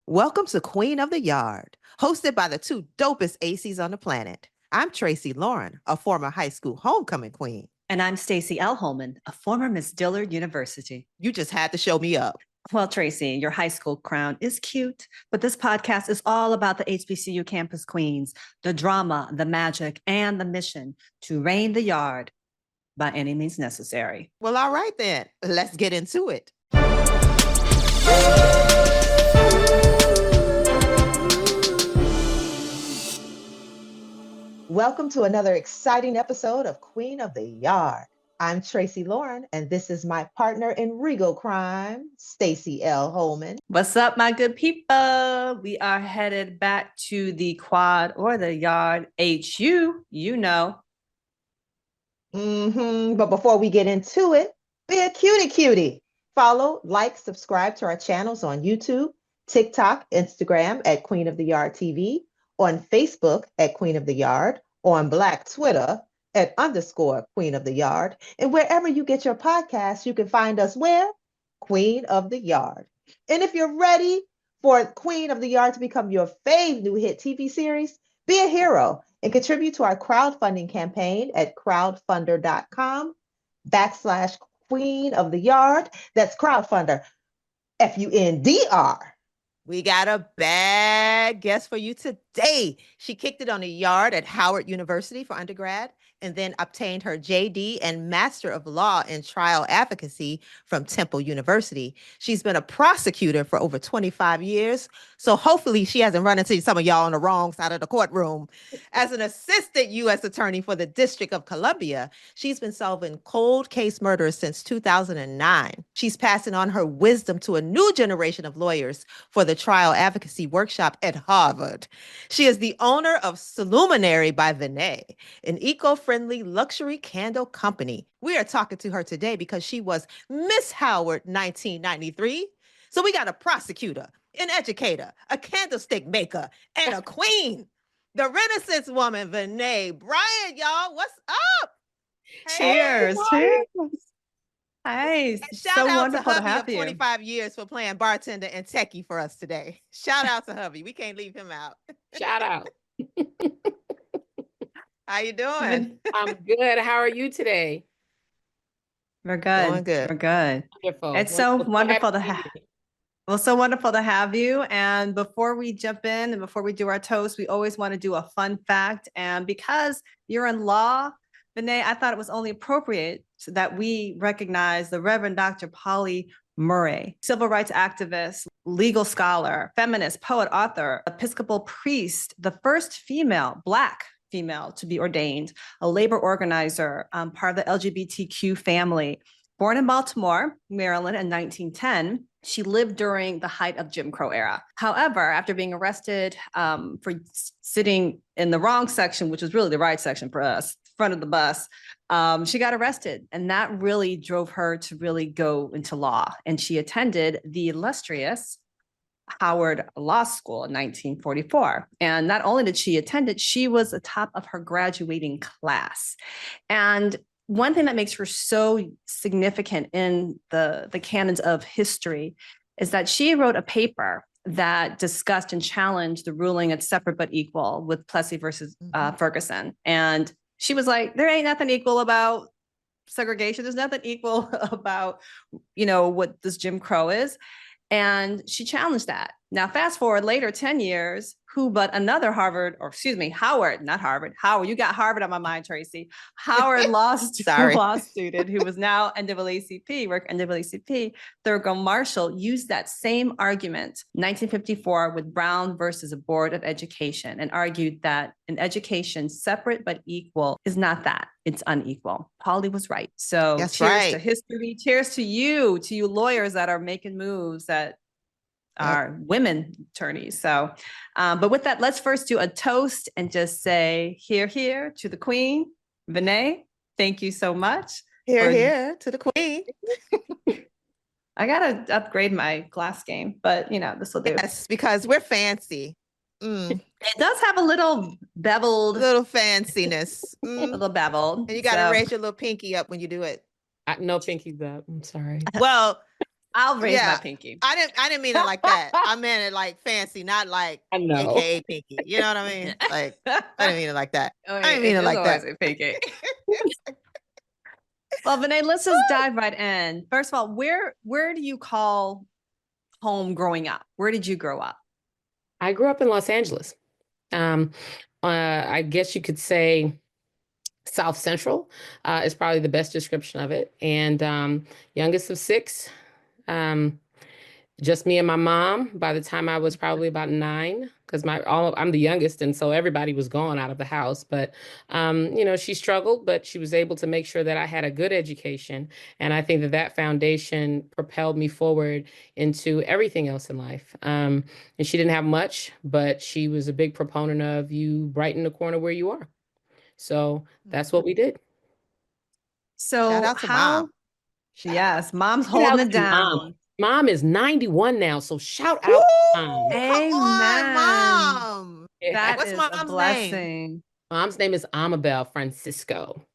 Welcome to Queen of the Yard, hosted by the two dopest ACs on the planet. I'm Tracy Lauren, a former high school homecoming queen. And I'm Stacey L. Holman, a former Miss Dillard University. You just had to show me up. Well, Tracy, your high school crown is cute, but this podcast is all about the HBCU campus queens, the drama, the magic, and the mission to reign the yard by any means necessary. Well, all right then. Let's get into it. Welcome to another exciting episode of Queen of the Yard. I'm Tracy Lauren, and this is my partner in Regal Crime, Stacey L. Holman. What's up, my good people? We are headed back to the quad or the yard HU, you know. But before we get into it, be a cutie. Follow, like, subscribe to our channels on YouTube, TikTok, Instagram at Queen of the Yard TV, on Facebook at Queen of the Yard, on Black Twitter at _Queen of the Yard, and wherever you get your podcasts, you can find us where? Queen of the Yard. And if you're ready for Queen of the Yard to become your fave new hit TV series, be a hero and contribute to our crowdfunding campaign at crowdfunder.com/Queen of the Yard. That's crowdfunder, FUNDR. We got a bad guest for you today. She kicked it on the yard at Howard University for undergrad and then obtained her JD and Master of Law in Trial Advocacy from Temple University. She's been a prosecutor for over 25 years, so hopefully she hasn't run into some of y'all on the wrong side of the courtroom. As an Assistant U.S. Attorney for the District of Columbia, she's been solving cold case murders since 2009. She's passing on her wisdom to a new generation of lawyers for the Trial Advocacy Workshop at Harvard. She is the owner of Luminary by Vinét, an eco-friendly luxury candle company. We are talking to her today because she was Miss Howard 1993. So we got a prosecutor, an educator, a candlestick maker, and a queen. The Renaissance woman, Vinét Bryant, y'all. What's up? Cheers. Cheers. Hi. Shout out to hubby of 25 years for playing bartender and techie for us today. Shout out to hubby. We can't leave him out. Shout out. How you doing? I'm good. How are you today? We're good. Doing good. We're good. Wonderful. It's so wonderful to have. Well, so wonderful to have you. And before we jump in and before we do our toast, we always want to do a fun fact. And because you're in law, Vinét, I thought it was only appropriate that we recognize the Reverend Dr. Polly Murray, civil rights activist, legal scholar, feminist, poet, author, Episcopal priest, the first Black female to be ordained, a labor organizer, part of the LGBTQ family. Born in Baltimore, Maryland in 1910, she lived during the height of Jim Crow era. However, after being arrested for sitting in the wrong section, which was really the right section for us, front of the bus, she got arrested. And that really drove her to really go into law. And she attended the illustrious Howard Law School in 1944. And not only did she attend it, she was the top of her graduating class. And one thing that makes her so significant in the canons of history is that she wrote a paper that discussed and challenged the ruling of separate but equal with Plessy versus Ferguson. And she was like, there ain't nothing equal about segregation. There's nothing equal about, what this Jim Crow is. And she challenged that. Now, fast forward later, 10 years, who but another Howard, not Harvard. Howard, you got Harvard on my mind, Tracy. Howard law student who was now NAACP, worked NAACP, Thurgood Marshall, used that same argument, 1954, with Brown versus a Board of Education, and argued that an education separate but equal is not that. It's unequal. Polly was right. So cheers to history. Cheers to you lawyers that are making moves that are women attorneys. So, but with that, let's first do a toast and just say, hear, hear to the queen. Vinét, thank you so much. Hear, hear to the queen. I got to upgrade my glass game, but this will do. Yes, because we're fancy. It does have a little beveled. Little fanciness. A little beveled. And you got to raise your little pinky up when you do it. No pinkies up. I'm sorry. Well, I'll raise my Yeah. pinky. I didn't mean it like that. I meant it like fancy, not like I know. AKA pinky. You know what I mean? Like, I didn't mean it like that. Oh, I didn't mean it like that. a pinky. Well, Vinay, let's just dive right in. First of all, where do you call home growing up? Where did you grow up? I grew up in Los Angeles. Um, I guess you could say South Central is probably the best description of it. And youngest of six. Um, Just me and my mom by the time I was probably about 9, because I'm the youngest, and so everybody was gone out of the house. But she struggled, but she was able to make sure that I had a good education, and I think that that foundation propelled me forward into everything else in life. And she didn't have much, but she was a big proponent of you right in the corner where you are. So that's what we did. Shout So out to mom. yes, mom's Shout out holding it to mom. down. Mom is 91 now, so shout Woo! out to mom. Come on, Amen. mom. That What's is a mom's name? blessing. Mom's name is Amabel Francisco.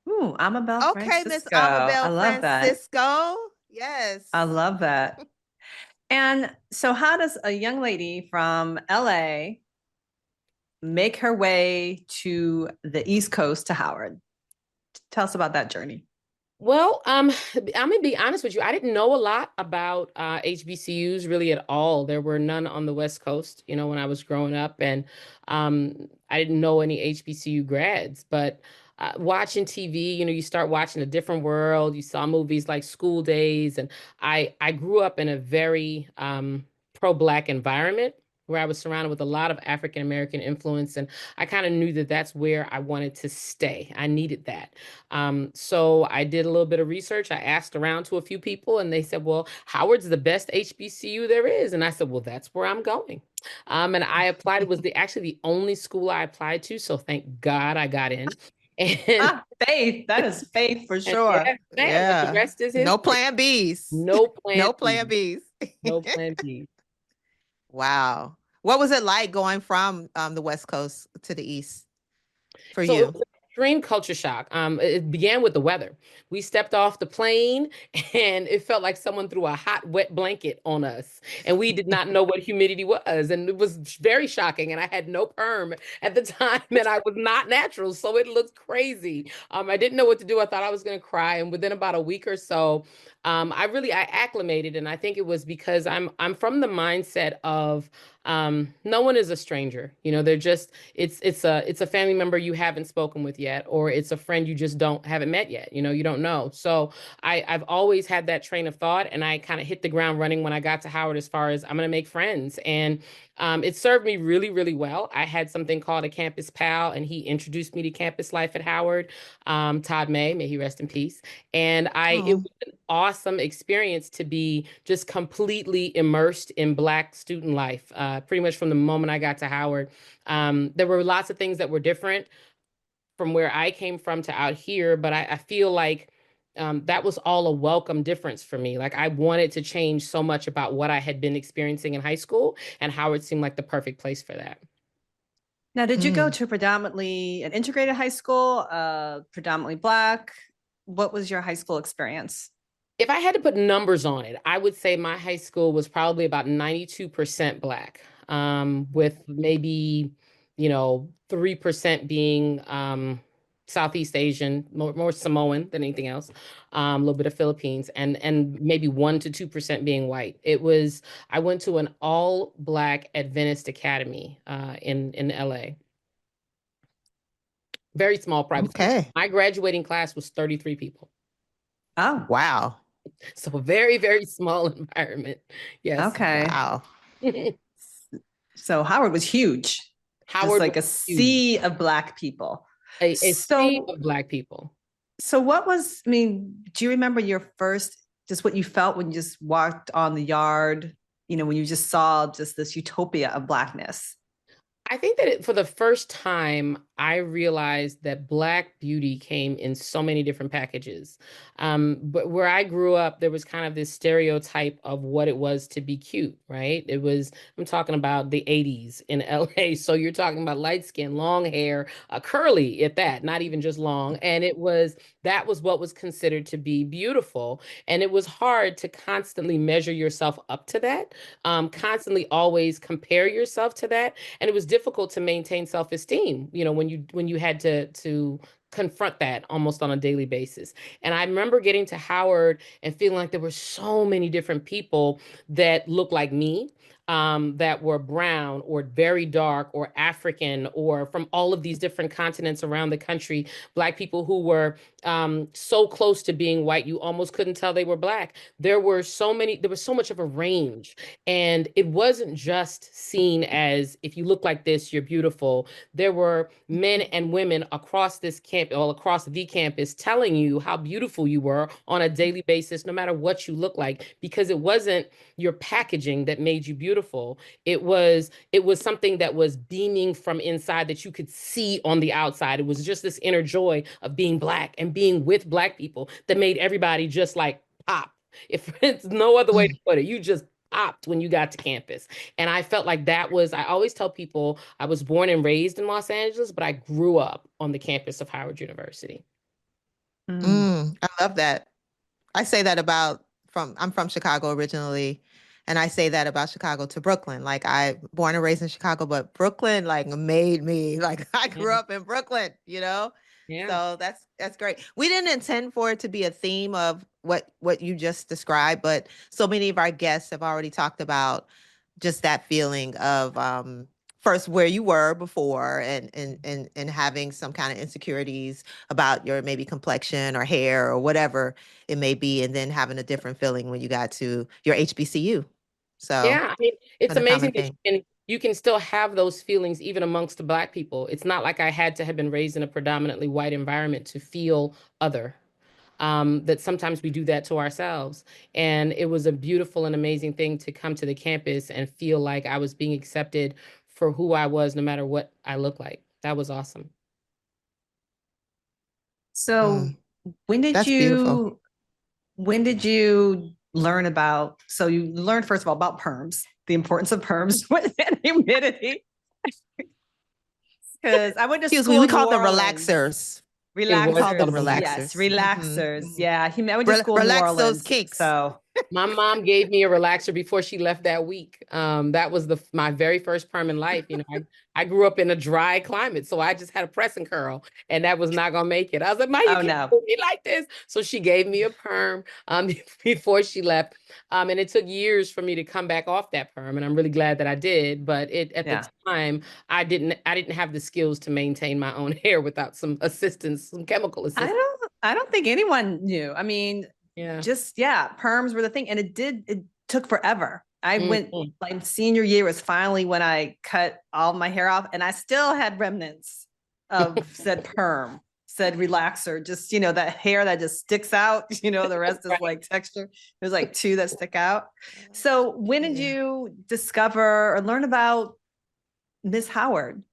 Ooh, Amabel Okay, Miss Francisco. I Amabel love that. Francisco. Yes. I love that. And so how does a young lady from LA make her way to the East Coast to Howard? Tell us about that journey. Well, I'm gonna be honest with you. I didn't know a lot about HBCUs really at all. There were none on the West Coast, when I was growing up, and I didn't know any HBCU grads. But watching TV, you start watching a different world. You saw movies like School Days, and I grew up in a very pro-Black environment where I was surrounded with a lot of African American influence, and I kind of knew that that's where I wanted to stay. I needed that. So I did a little bit of research. I asked around to a few people, and they said, well, Howard's the best HBCU there is. And I said, well, that's where I'm going. And I applied. It was actually the only school I applied to. So thank God I got in. And, Faith. That is faith for and sure. but the rest is history. No plan Bs. No plan. No plan B. Bs. No plan B. Wow. What was it like going from the West Coast to the East for So you? it was an extreme culture shock. It began with the weather. We stepped off the plane and it felt like someone threw a hot, wet blanket on us. And we did not know what humidity was. And it was very shocking. And I had no perm at the time and I was not natural. So it looked crazy. I didn't know what to do. I thought I was going to cry. And within about a week or so, I acclimated. And I think it was because I'm from the mindset of no one is a stranger. They're just it's a family member you haven't spoken with yet, or it's a friend you just haven't met yet. You don't know. So I've always had that train of thought, and I kind of hit the ground running when I got to Howard as far as I'm going to make friends. And it served me really, really well. I had something called a campus pal, and he introduced me to campus life at Howard. Todd may he rest in peace. And it was an awesome experience to be just completely immersed in Black student life. Pretty much from the moment I got to Howard, there were lots of things that were different from where I came from to out here, but I feel like that was all a welcome difference for me. Like I wanted to change so much about what I had been experiencing in high school, and Howard seemed like the perfect place for that. Now, did you go to predominantly an integrated high school, predominantly Black? What was your high school experience? If I had to put numbers on it, I would say my high school was probably about 92% Black, with maybe, 3% being Southeast Asian, more Samoan than anything else, a little bit of Philippines, and maybe 1 to 2% being white. I went to an all Black Adventist academy in LA. Very small private school. Okay. My graduating class was 33 people. Oh, Wow. So very, very small environment. Yes. okay. Wow. So Howard was huge. Howard Just like a was huge. sea of Black people. A sea of Black people. So do you remember your first, just what you felt when you just walked on the yard, when you just saw just this utopia of Blackness? I think that for the first time, I realized that Black beauty came in so many different packages. But where I grew up, there was kind of this stereotype of what it was to be cute, right? I'm talking about the 80s in LA. So you're talking about light skin, long hair, curly at that, not even just long. And that was what was considered to be beautiful. And it was hard to constantly measure yourself up to that, constantly always compare yourself to that. And it was difficult to maintain self-esteem, when you had to confront that almost on a daily basis. And I remember getting to Howard and feeling like there were so many different people that looked like me, that were brown or very dark or African or from all of these different continents around the country, Black people who were so close to being white, you almost couldn't tell they were Black. There was so much of a range. And it wasn't just seen as if you look like this, you're beautiful. There were men and women across this camp, all across the campus, telling you how beautiful you were on a daily basis, no matter what you look like, because it wasn't your packaging that made you beautiful. It was something that was beaming from inside that you could see on the outside. It was just this inner joy of being Black and being with Black people that made everybody just like pop. If it's no other way to put it, you just popped when you got to campus. And I felt like I always tell people I was born and raised in Los Angeles, but I grew up on the campus of Howard University. I love that. I say that I'm from Chicago originally, and I say that about Chicago to Brooklyn. Like, I born and raised in Chicago, but Brooklyn like made me, like, I grew up in Brooklyn, Yeah. So that's great. We didn't intend for it to be a theme of what you just described, but so many of our guests have already talked about just that feeling of first where you were before, and having some kind of insecurities about your maybe complexion or hair or whatever it may be, and then having a different feeling when you got to your HBCU. So Yeah, I mean, it's been a common amazing that thing. you can still have those feelings even amongst the Black people. It's not like I had to have been raised in a predominantly white environment to feel other. That sometimes we do that to ourselves. And it was a beautiful and amazing thing to come to the campus and feel like I was being accepted for who I was, no matter what I look like. That was awesome. So when did That's beautiful. you learn about, so you learned first of all about perms, the importance of perms and humidity? Because I went to Excuse school me, we in call New them Orleans. relaxers. It We was call them called a Relaxers. relax. Yes, relaxers. relaxers. Yeah. I went to school in New Relax those Orleans. kinks. So My mom gave me a relaxer before she left that week. That was my very first perm in life. I grew up in a dry climate, so I just had a press and curl, and that was not gonna make it. I was like, "Ma, you oh can't no. do me like this." So she gave me a perm before she left, and it took years for me to come back off that perm, and I'm really glad that I did. But at Yeah. the time, I didn't have the skills to maintain my own hair without some assistance, some chemical assistance. I don't think anyone knew. I mean, Yeah. perms were the thing, and it took forever. I went Mhm. like senior year was finally when I cut all my hair off, and I still had remnants of said perm, said relaxer, just that hair that just sticks out, the rest is Right. like texture. There's like two that stick out. So when did Yeah. you discover or learn about Miss Howard?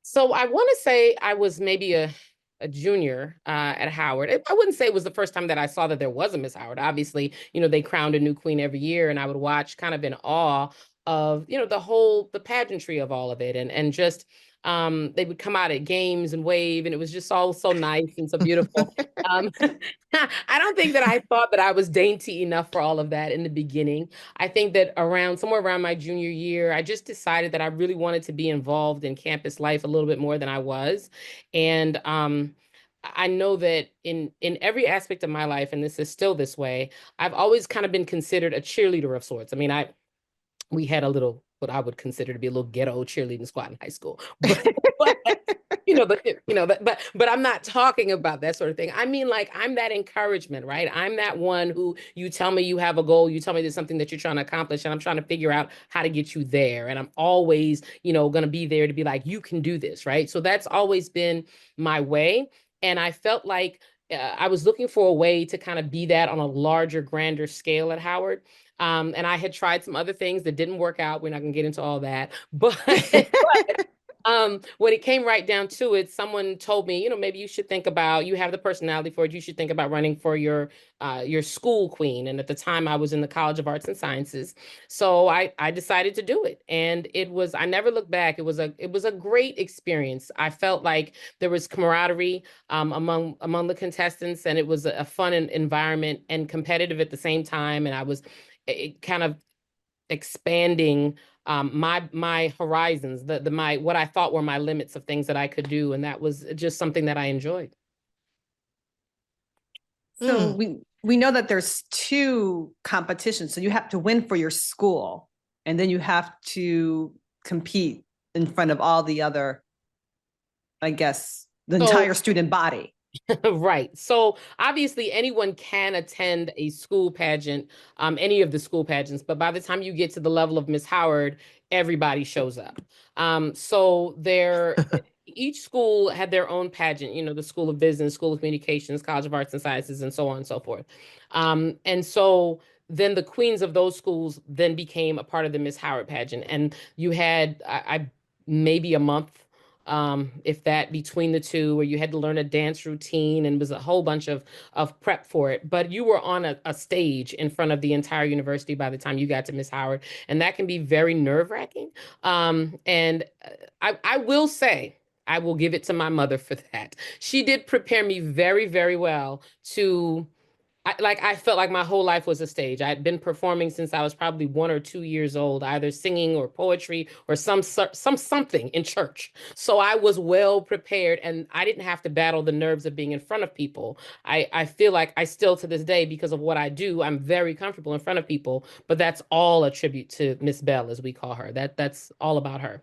So I want to say I was maybe a junior at Howard. I wouldn't say it was the first time that I saw that there was a Miss Howard. Obviously, they crowned a new queen every year, and I would watch kind of in awe of, the pageantry of all of it, and just they would come out at games and wave, and it was just all so nice and so beautiful. Um, I don't think that I thought that I was dainty enough for all of that in the beginning. I think that somewhere around my junior year, I just decided that I really wanted to be involved in campus life a little bit more than I was. And I know that in every aspect of my life, and this is still this way, I've always kind of been considered a cheerleader of sorts. I mean, we had a little, what I would consider to be a little ghetto cheerleading squad in high school. But but I'm not talking about that sort of thing. I mean, like, I'm that encouragement, right? I'm that one who, you tell me you have a goal, you tell me there's something that you're trying to accomplish, and I'm trying to figure out how to get you there. And I'm always, going to be there to be like, you can do this, right? So that's always been my way. And I felt like I was looking for a way to kind of be that on a larger, grander scale at Howard. And I had tried some other things that didn't work out. We're not going to get into all that, but When it came right down to it, someone told me, maybe you should think about, you have the personality for it. You should think about running for your school queen. And at the time I was in the College of Arts and Sciences. So I decided to do it. And I never looked back. It was a great experience. I felt like there was camaraderie, among the contestants, and it was a fun environment and competitive at the same time. And I was kind of expanding my horizons, my what I thought were my limits of things that I could do, and that was just something that I enjoyed. So we know that there's 2 competitions. So you have to win for your school, and then you have to compete in front of all the other, I guess, the entire student body. Right. So obviously anyone can attend a school pageant, any of the school pageants, but by the time you get to the level of Miss Howard, everybody shows up. So each school had their own pageant, the School of Business, School of Communications, College of Arts and Sciences, and so on and so forth. And so then the queens of those schools then became a part of the Miss Howard pageant. And you had maybe a month, if that, between the two, where you had to learn a dance routine, and was a whole bunch of prep for it. But you were on a stage in front of the entire university by the time you got to Miss Howard, and that can be very nerve-wracking. And I will say, I will give it to my mother for that. She did prepare me very, very well to. I felt like my whole life was a stage. I had been performing since I was probably 1 or 2 years old, either singing or poetry or something in church. So I was well prepared, and I didn't have to battle the nerves of being in front of people. I feel like I still, to this day, because of what I do, I'm very comfortable in front of people. But that's all a tribute to Miss Bell, as we call her. That's all about her.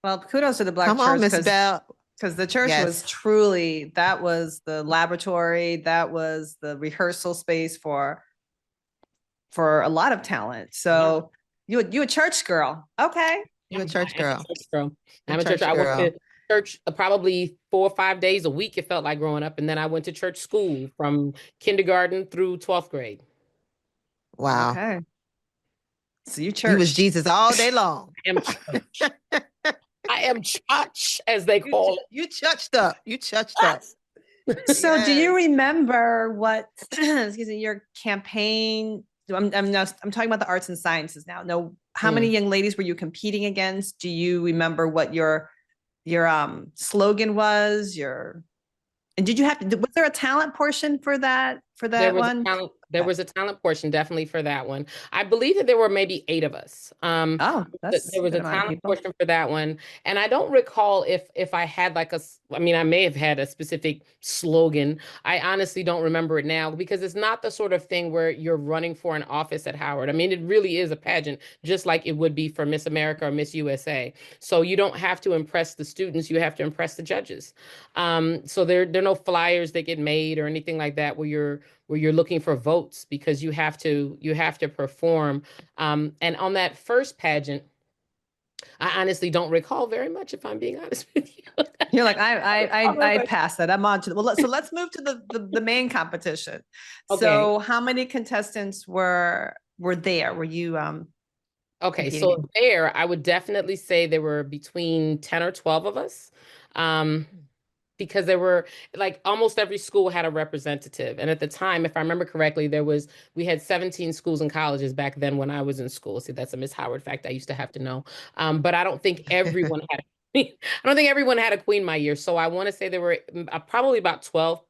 Well, kudos to the Black Come church, on, Miss Bell. because the church Yes. was truly, that was the laboratory, that was the rehearsal space for a lot of talent. So you a church girl. Okay. You a church girl. I'm a church girl. I went to church probably 4 or 5 days a week, it felt like, growing up. And then I went to church school from kindergarten through 12th grade. Wow. Okay. So you church. You was Jesus all day long. I am church. I am church, as they call it. You churched up. You churched up. So do you remember what, excuse me, your campaign, I'm talking about the arts and sciences now. No, how many young ladies were you competing against? Do you remember what your slogan was? And did you have to, was there a talent portion for that one? There was a talent portion, definitely, for that one. I believe that there were maybe 8 of us. There was a talent portion for that one. And I don't recall if I had I may have had a specific slogan. I honestly don't remember it now, because it's not the sort of thing where you're running for an office at Howard. I mean, it really is a pageant, just like it would be for Miss America or Miss USA. So you don't have to impress the students, you have to impress the judges. So there are no flyers that get made or anything like that where you're looking for votes, because you have to perform. And on that first pageant, I honestly don't recall very much, if I'm being honest with you. You're like, I passed that. I'm on to so let's move to the main competition. Okay. So how many contestants were there? Were you okay, so there, I would definitely say there were between 10 or 12 of us. Because there were, like, almost every school had a representative. And at the time, if I remember correctly, we had 17 schools and colleges back then when I was in school. See, that's a Miss Howard fact I used to have to know. But I don't think everyone had a queen my year. So I want to say there were probably about 12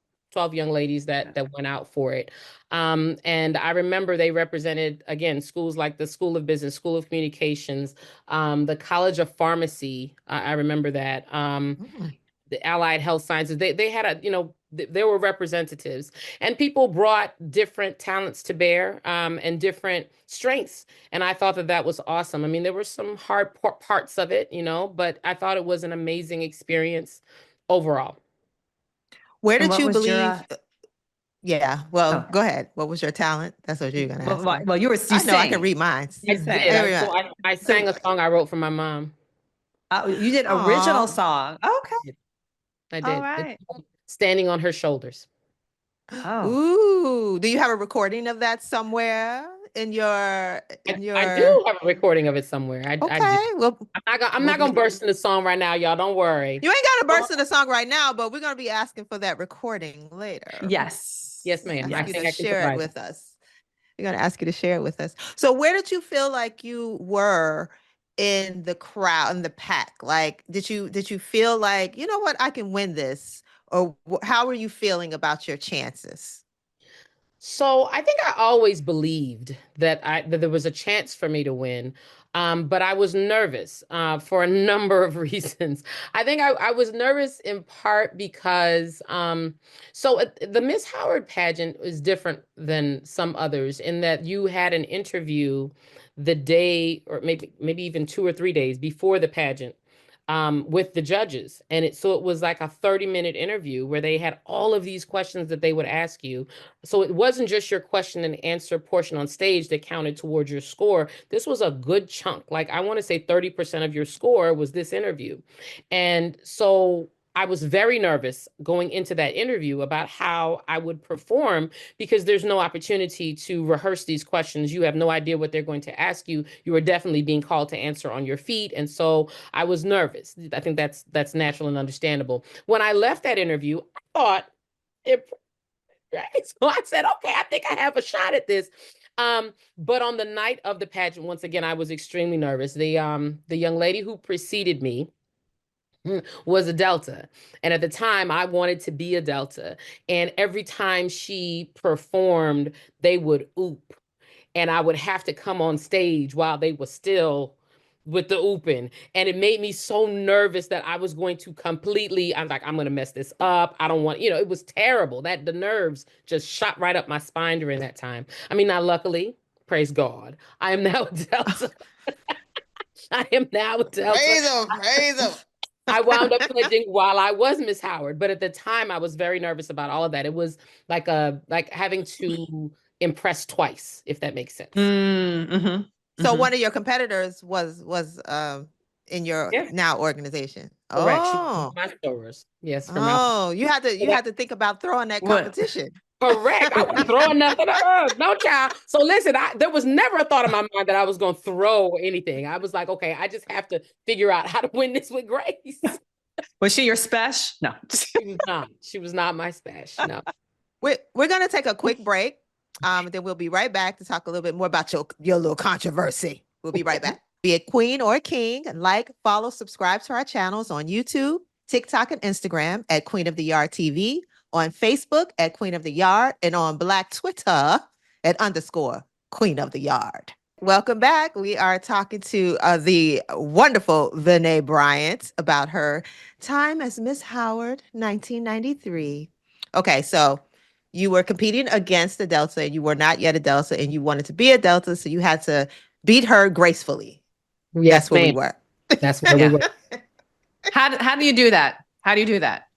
young ladies that went out for it. And I remember they represented, again, schools like the School of Business, School of Communications, the College of Pharmacy. I remember that. The Allied Health Sciences, they had there were representatives, and people brought different talents to bear, and different strengths. And I thought that was awesome. I mean, there were some hard parts of it, but I thought it was an amazing experience overall. Where did you believe? Yeah. Well, go ahead. What was your talent? That's what you're going to ask. Well, you sang. I can read mine. I sang a song I wrote for my mom. You did original song. Okay. I did. All right. Standing on Her Shoulders. Oh. Ooh. Do you have a recording of that somewhere? in your I do have a recording of it somewhere. I do. Okay, well, I'm not gonna burst into song right now, y'all. Don't worry. you ain't got to burst in the song right now, but we're gonna be asking for that recording later. Yes. Yes, ma'am. Ask I you think to I can share it provide with us. We're gonna ask you to share it with us. So, where did you feel like you were in the crowd, in the pack? Like, did you feel like, you know what, I can win this, or how were you feeling about your chances? So I think I always believed that there was a chance for me to win, but I was nervous for a number of reasons. I think I was nervous in part because the Miss Howard pageant is different than some others in that you had an interview the day, or maybe even 2 or 3 days before the pageant, with the judges. And it was like a 30-minute interview where they had all of these questions that they would ask you. So it wasn't just your question and answer portion on stage that counted towards your score. This was a good chunk. Like, I want to say 30% of your score was this interview. And so I was very nervous going into that interview about how I would perform because there's no opportunity to rehearse these questions. You have no idea what they're going to ask you. You are definitely being called to answer on your feet. And so I was nervous. I think that's natural and understandable. When I left that interview, I thought it, right? So I said, okay, I think I have a shot at this. But on the night of the pageant, once again, I was extremely nervous. The young lady who preceded me was a Delta. And at the time, I wanted to be a Delta. And every time she performed, they would oop. And I would have to come on stage while they were still with the ooping. And it made me so nervous that I was going to I'm like, I'm going to mess this up. I don't want, it was terrible. That the nerves just shot right up my spine during that time. I mean, now luckily, praise God, I am now a Delta. I am now a Delta. Praise him, praise him. I wound up pledging while I was Miss Howard, but at the time I was very nervous about all of that. It was like having to impress twice, if that makes sense. Mm-hmm. So one of your competitors was in your now organization. Correct. Oh, my stores. Yes. Oh, you had to think about throwing that competition. Correct. I wasn't throwing nothing up. No, child. So listen, there was never a thought in my mind that I was going to throw anything. I was like, okay, I just have to figure out how to win this with grace. Was she your special? No. She was not. She was not my special. No. We're going to take a quick break. Then we'll be right back to talk a little bit more about your little controversy. We'll be right back. Be a queen or a king. Like, follow, subscribe to our channels on YouTube, TikTok, and Instagram at Queen of the Yard TV, on Facebook at Queen of the Yard, and on Black Twitter at _Queen of the Yard. Welcome back. We are talking to the wonderful Vinét Bryant about her time as Miss Howard, 1993. Okay, so you were competing against a Delta, and you were not yet a Delta, and you wanted to be a Delta, so you had to beat her gracefully. Yes, that's where we were. That's where we were. How do you do that? How do you do that?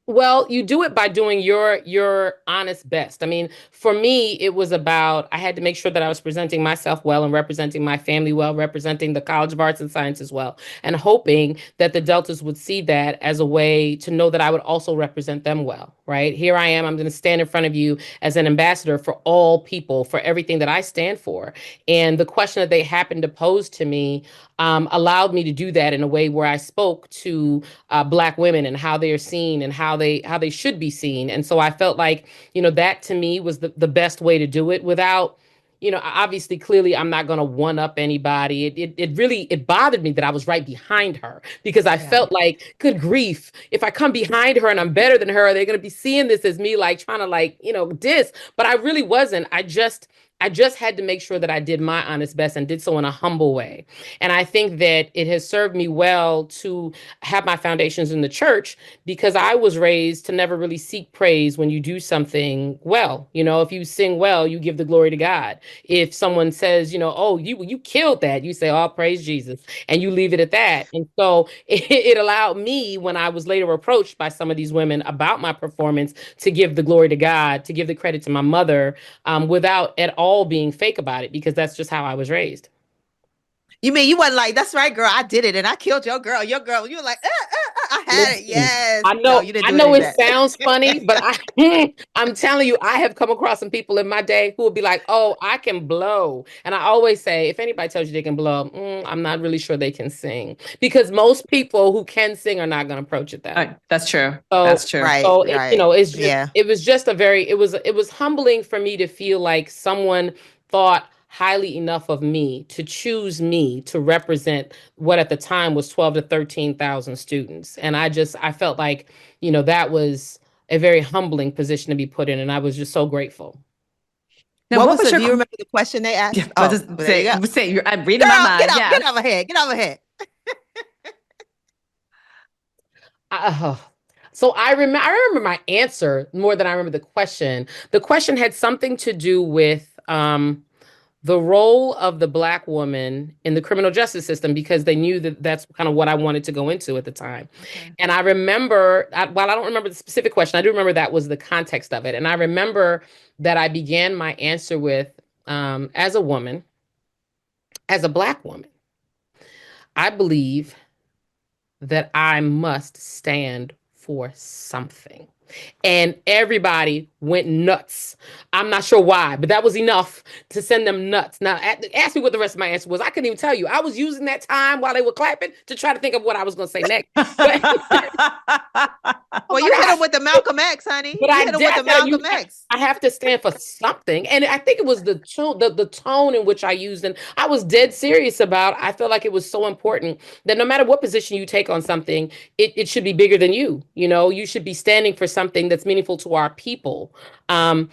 Well, you do it by doing your honest best. I mean, for me, it was about, I had to make sure that I was presenting myself well and representing my family well, representing the College of Arts and Sciences well, and hoping that the Deltas would see that as a way to know that I would also represent them well, right? Here I am, I'm going to stand in front of you as an ambassador for all people, for everything that I stand for. And the question that they happened to pose to me allowed me to do that in a way where I spoke to Black women and how they are seen and how they should be seen. And so I felt like, that to me was the best way to do it without, obviously, clearly, I'm not going to one up anybody. It really bothered me that I was right behind her because I felt like, good grief, if I come behind her and I'm better than her, they're going to be seeing this as me like trying to diss. But I really wasn't. I just had to make sure that I did my honest best and did so in a humble way. And I think that it has served me well to have my foundations in the church because I was raised to never really seek praise when you do something well. If you sing well, you give the glory to God. If someone says, oh, you killed that, you say, oh, praise Jesus. And you leave it at that. And so it allowed me, when I was later approached by some of these women about my performance, to give the glory to God, to give the credit to my mother, without at all being fake about it, because that's just how I was raised. You mean you wasn't like, that's right, girl, I did it and I killed your girl. You were like, I had it. Listen, Yes. I No, know, you didn't I do any know of it that. sounds funny, but I'm telling you, I have come across some people in my day who will be like, "Oh, I can blow," and I always say, if anybody tells you they can blow, I'm not really sure they can sing, because most people who can sing are not going to approach it that way. That's true. So, That's true. Right, so right. it's just, Yeah. it was just it was humbling for me to feel like someone thought highly enough of me to choose me to represent what at the time was 12 to 13,000 students. And I felt like, that was a very humbling position to be put in. And I was just so grateful. Now, What what was was the, your, do you remember the question they yeah, asked? what Oh, does well, there you go. I'm reading my Girl, mind. get Yes. over here. Get over here. Uh, so I remember my answer more than I remember the question. The question had something to do with the role of the Black woman in the criminal justice system, because they knew that that's kind of what I wanted to go into at the time. Okay. And I remember, while I don't remember the specific question, I do remember that was the context of it. And I remember that I began my answer with, as a woman, as a Black woman, I believe that I must stand for something. And everybody went nuts. I'm not sure why, but that was enough to send them nuts. Now, ask me what the rest of my answer was. I couldn't even tell you. I was using that time while they were clapping to try to think of what I was going to say next. But, Well, you hit them with the Malcolm X, honey. but You hit them with the Malcolm X. I have to stand for something. And I think it was the tone in which I used. And I was dead serious about, I felt like it was so important that no matter what position you take on something, it should be bigger than you. You should be standing for something that's meaningful to our people. And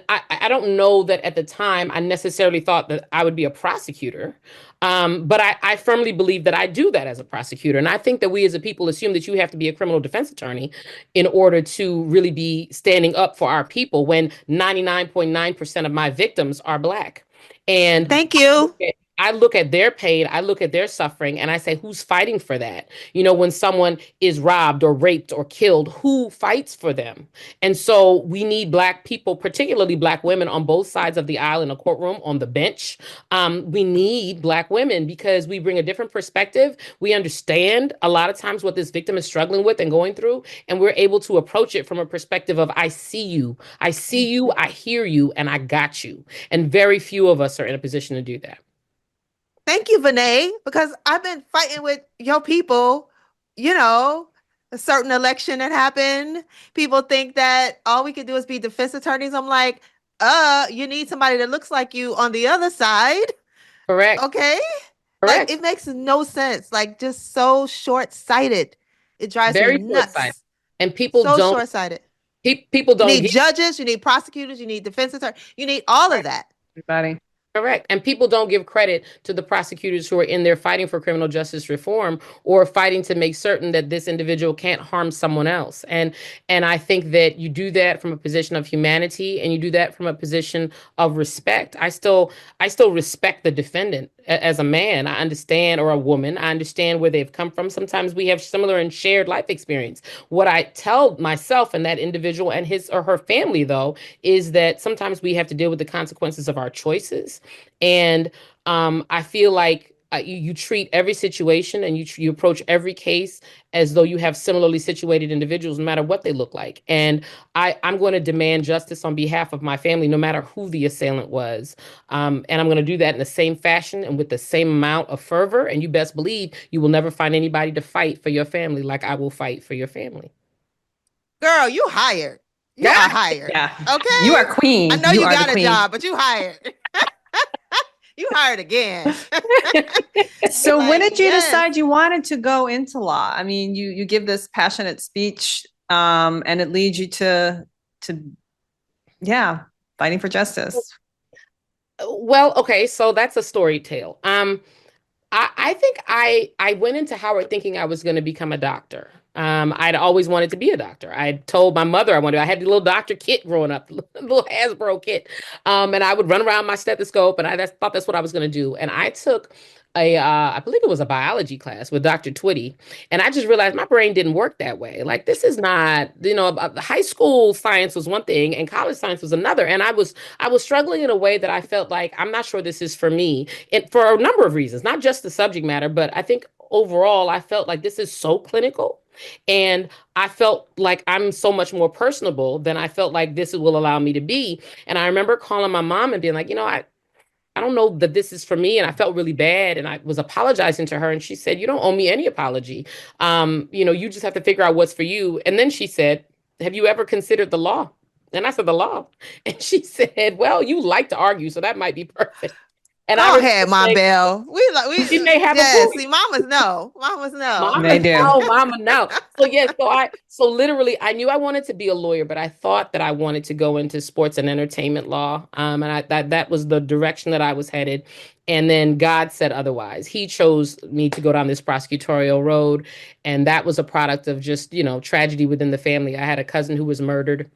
I don't know that at the time I necessarily thought that I would be a prosecutor. But I firmly believe that I do that as a prosecutor. And I think that we as a people assume that you have to be a criminal defense attorney in order to really be standing up for our people, when 99.9% of my victims are Black. And Thank you. I look at their pain, I look at their suffering, and I say, who's fighting for that? When someone is robbed or raped or killed, who fights for them? And so we need Black people, particularly Black women, on both sides of the aisle in a courtroom, on the bench. We need Black women because we bring a different perspective. We understand a lot of times what this victim is struggling with and going through, and we're able to approach it from a perspective of, I see you, I hear you, and I got you. And very few of us are in a position to do that. Thank you, Vinét, because I've been fighting with your people, a certain election that happened. People think that all we can do is be defense attorneys. I'm like, you need somebody that looks like you on the other side. Correct. Okay. Correct. Like, it makes no sense. Like, just so short-sighted. It drives Very me nuts. short-sighted. And people so don't. Short-sighted. People don't. You need judges. You need prosecutors. You need defense attorneys. You need all of that. Everybody. Correct. And people don't give credit to the prosecutors who are in there fighting for criminal justice reform or fighting to make certain that this individual can't harm someone else. And I think that you do that from a position of humanity, and you do that from a position of respect. I still respect the defendant as a man. I understand, or a woman. I understand where they've come from. Sometimes we have similar and shared life experience. What I tell myself and that individual and his or her family, though, is that sometimes we have to deal with the consequences of our choices. And I feel like you treat every situation and you approach every case as though you have similarly situated individuals, no matter what they look like. And I'm going to demand justice on behalf of my family, no matter who the assailant was. And I'm going to do that in the same fashion and with the same amount of fervor. And you best believe you will never find anybody to fight for your family like I will fight for your family. Girl, you hired. You are hired. Yeah. Okay. You are queen. I know you got a job, but you hired. You hired again. So when did you decide you wanted to go into law? I mean, you give this passionate speech, and it leads you to fighting for justice. Well, okay, so that's a story tale. I think I went into Howard thinking I was going to become a doctor. I'd always wanted to be a doctor. I told my mother I had the little doctor kit growing up, the little Hasbro kit. And I would run around my stethoscope, and I thought that's what I was going to do. And I took I believe it was a biology class with Dr. Twitty. And I just realized my brain didn't work that way. Like, this is not, high school science was one thing and college science was another. And I was struggling in a way that I felt like, I'm not sure this is for me, and for a number of reasons, not just the subject matter, but I think overall, I felt like this is so clinical. And I felt like I'm so much more personable than I felt like this will allow me to be. And I remember calling my mom and being like, I don't know that this is for me. And I felt really bad. And I was apologizing to her. And she said, you don't owe me any apology. You just have to figure out what's for you. And then she said, have you ever considered the law? And I said, the law. And she said, well, you like to argue, so that might be perfect. And I Go remember ahead, Mom saying, Bell. she may have a Yeah. point. See, mamas know. Mamas know. They Mama do. no, mama no. So yes, so literally I knew I wanted to be a lawyer, but I thought that I wanted to go into sports and entertainment law. And that was the direction that I was headed. And then God said otherwise. He chose me to go down this prosecutorial road. And that was a product of just, tragedy within the family. I had a cousin who was murdered.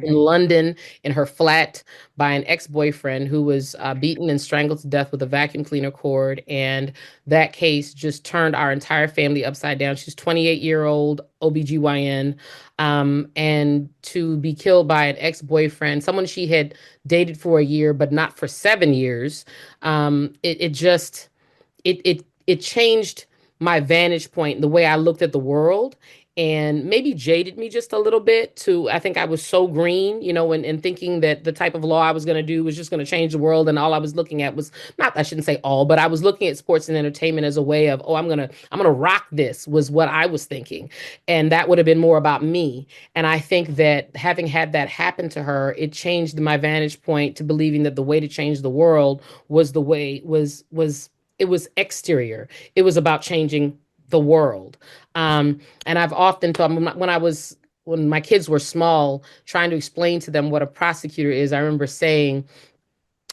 In London in her flat by an ex-boyfriend who was beaten and strangled to death with a vacuum cleaner cord. And that case just turned our entire family upside down. She's 28-year-old OBGYN. And to be killed by an ex-boyfriend, someone she had dated for a year, but not for 7 years. It changed my vantage point, the way I looked at the world, and maybe jaded me just a little bit to, I think I was so green, and thinking that the type of law I was going to do was just going to change the world. And all I was looking at was not, I shouldn't say all, but I was looking at sports and entertainment as a way of, I'm going to rock this, was what I was thinking. And that would have been more about me. And I think that having had that happen to her, it changed my vantage point to believing that the way to change the world was the way it was exterior. It was about changing the world. And I've often thought when my kids were small, trying to explain to them what a prosecutor is, I remember saying,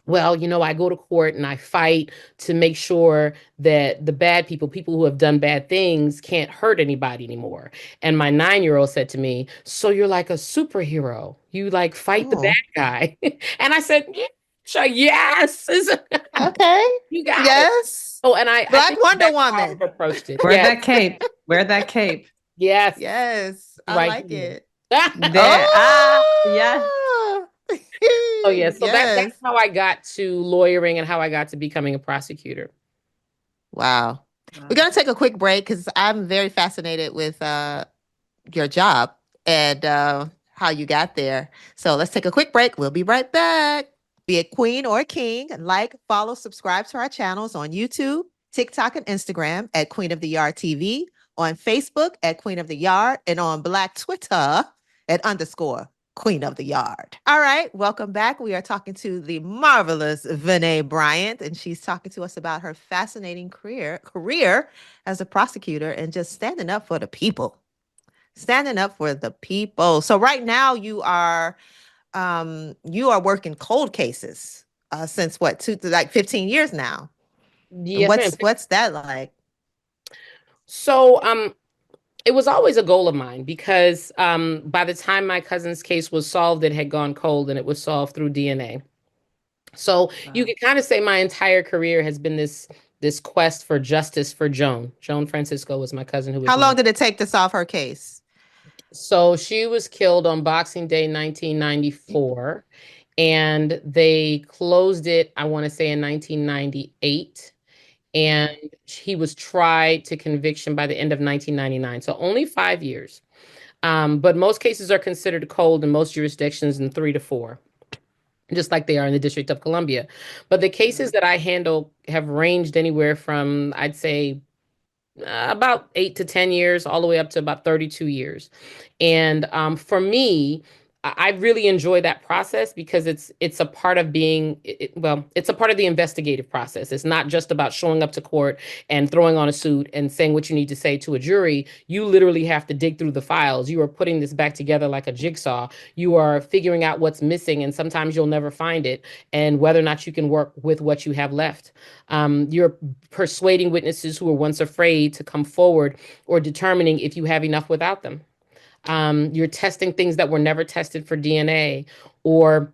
well, I go to court and I fight to make sure that the bad people who have done bad things, can't hurt anybody anymore. And my 9-year-old said to me, so you're like a superhero. You like fight the bad guy. And I said, yeah, sure, yes. Okay. You got it. Yes. Oh, and I Black think Wonder that's how Woman. I've approached it. Wear Yes. that cape. Wear that cape. Yes. Yes. I Right like here. it. There. Yeah. Oh, yeah. So that's Yes. how I got to lawyering and how I got to becoming a prosecutor. Wow. We're going to take a quick break because I'm very fascinated with your job and how you got there. So let's take a quick break. We'll be right back. Be a queen or a king. Like, follow, subscribe to our channels on YouTube, TikTok, and Instagram at Queen of the Yard TV, on Facebook at Queen of the Yard, and on Black Twitter at _ Queen of the Yard. All right, welcome back. We are talking to the marvelous Vinét Bryant, and she's talking to us about her fascinating career as a prosecutor and just standing up for the people. Standing up for the people. So right now you are working cold cases since what, 15 years now. Yes, ma'am. What's that like? So, it was always a goal of mine because by the time my cousin's case was solved, it had gone cold and it was solved through DNA. So you could kind of say my entire career has been this quest for justice for Joan. Joan Francisco was my cousin who was. How long did it take to solve her case? So she was killed on Boxing Day, 1994, and they closed it, I want to say, in 1998. And he was tried to conviction by the end of 1999. So only 5 years. But most cases are considered cold in most jurisdictions in 3 to 4, just like they are in the District of Columbia. But the cases that I handle have ranged anywhere from, I'd say, about 8 to 10 years, all the way up to about 32 years. And for me, I really enjoy that process because it's a part of being, it's a part of the investigative process. It's not just about showing up to court and throwing on a suit and saying what you need to say to a jury. You literally have to dig through the files. You are putting this back together like a jigsaw. You are figuring out what's missing, and sometimes you'll never find it, and whether or not you can work with what you have left. You're persuading witnesses who were once afraid to come forward, or determining if you have enough without them. You're testing things that were never tested for DNA, or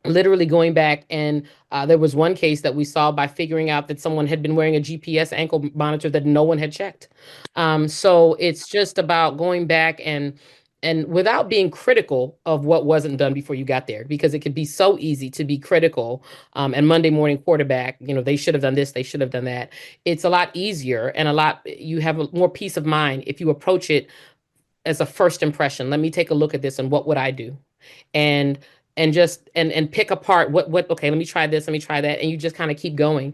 literally going back, and there was one case that we saw by figuring out that someone had been wearing a GPS ankle monitor that no one had checked. So it's just about going back and and without being critical of what wasn't done before you got there, because it could be so easy to be critical, and Monday morning quarterback, they should have done this, they should have done that. It's a lot easier and you have more peace of mind if you approach it as a first impression. Let me take a look at this and what would I do? And just pick apart what okay, let me try this, let me try that, and you just kind of keep going.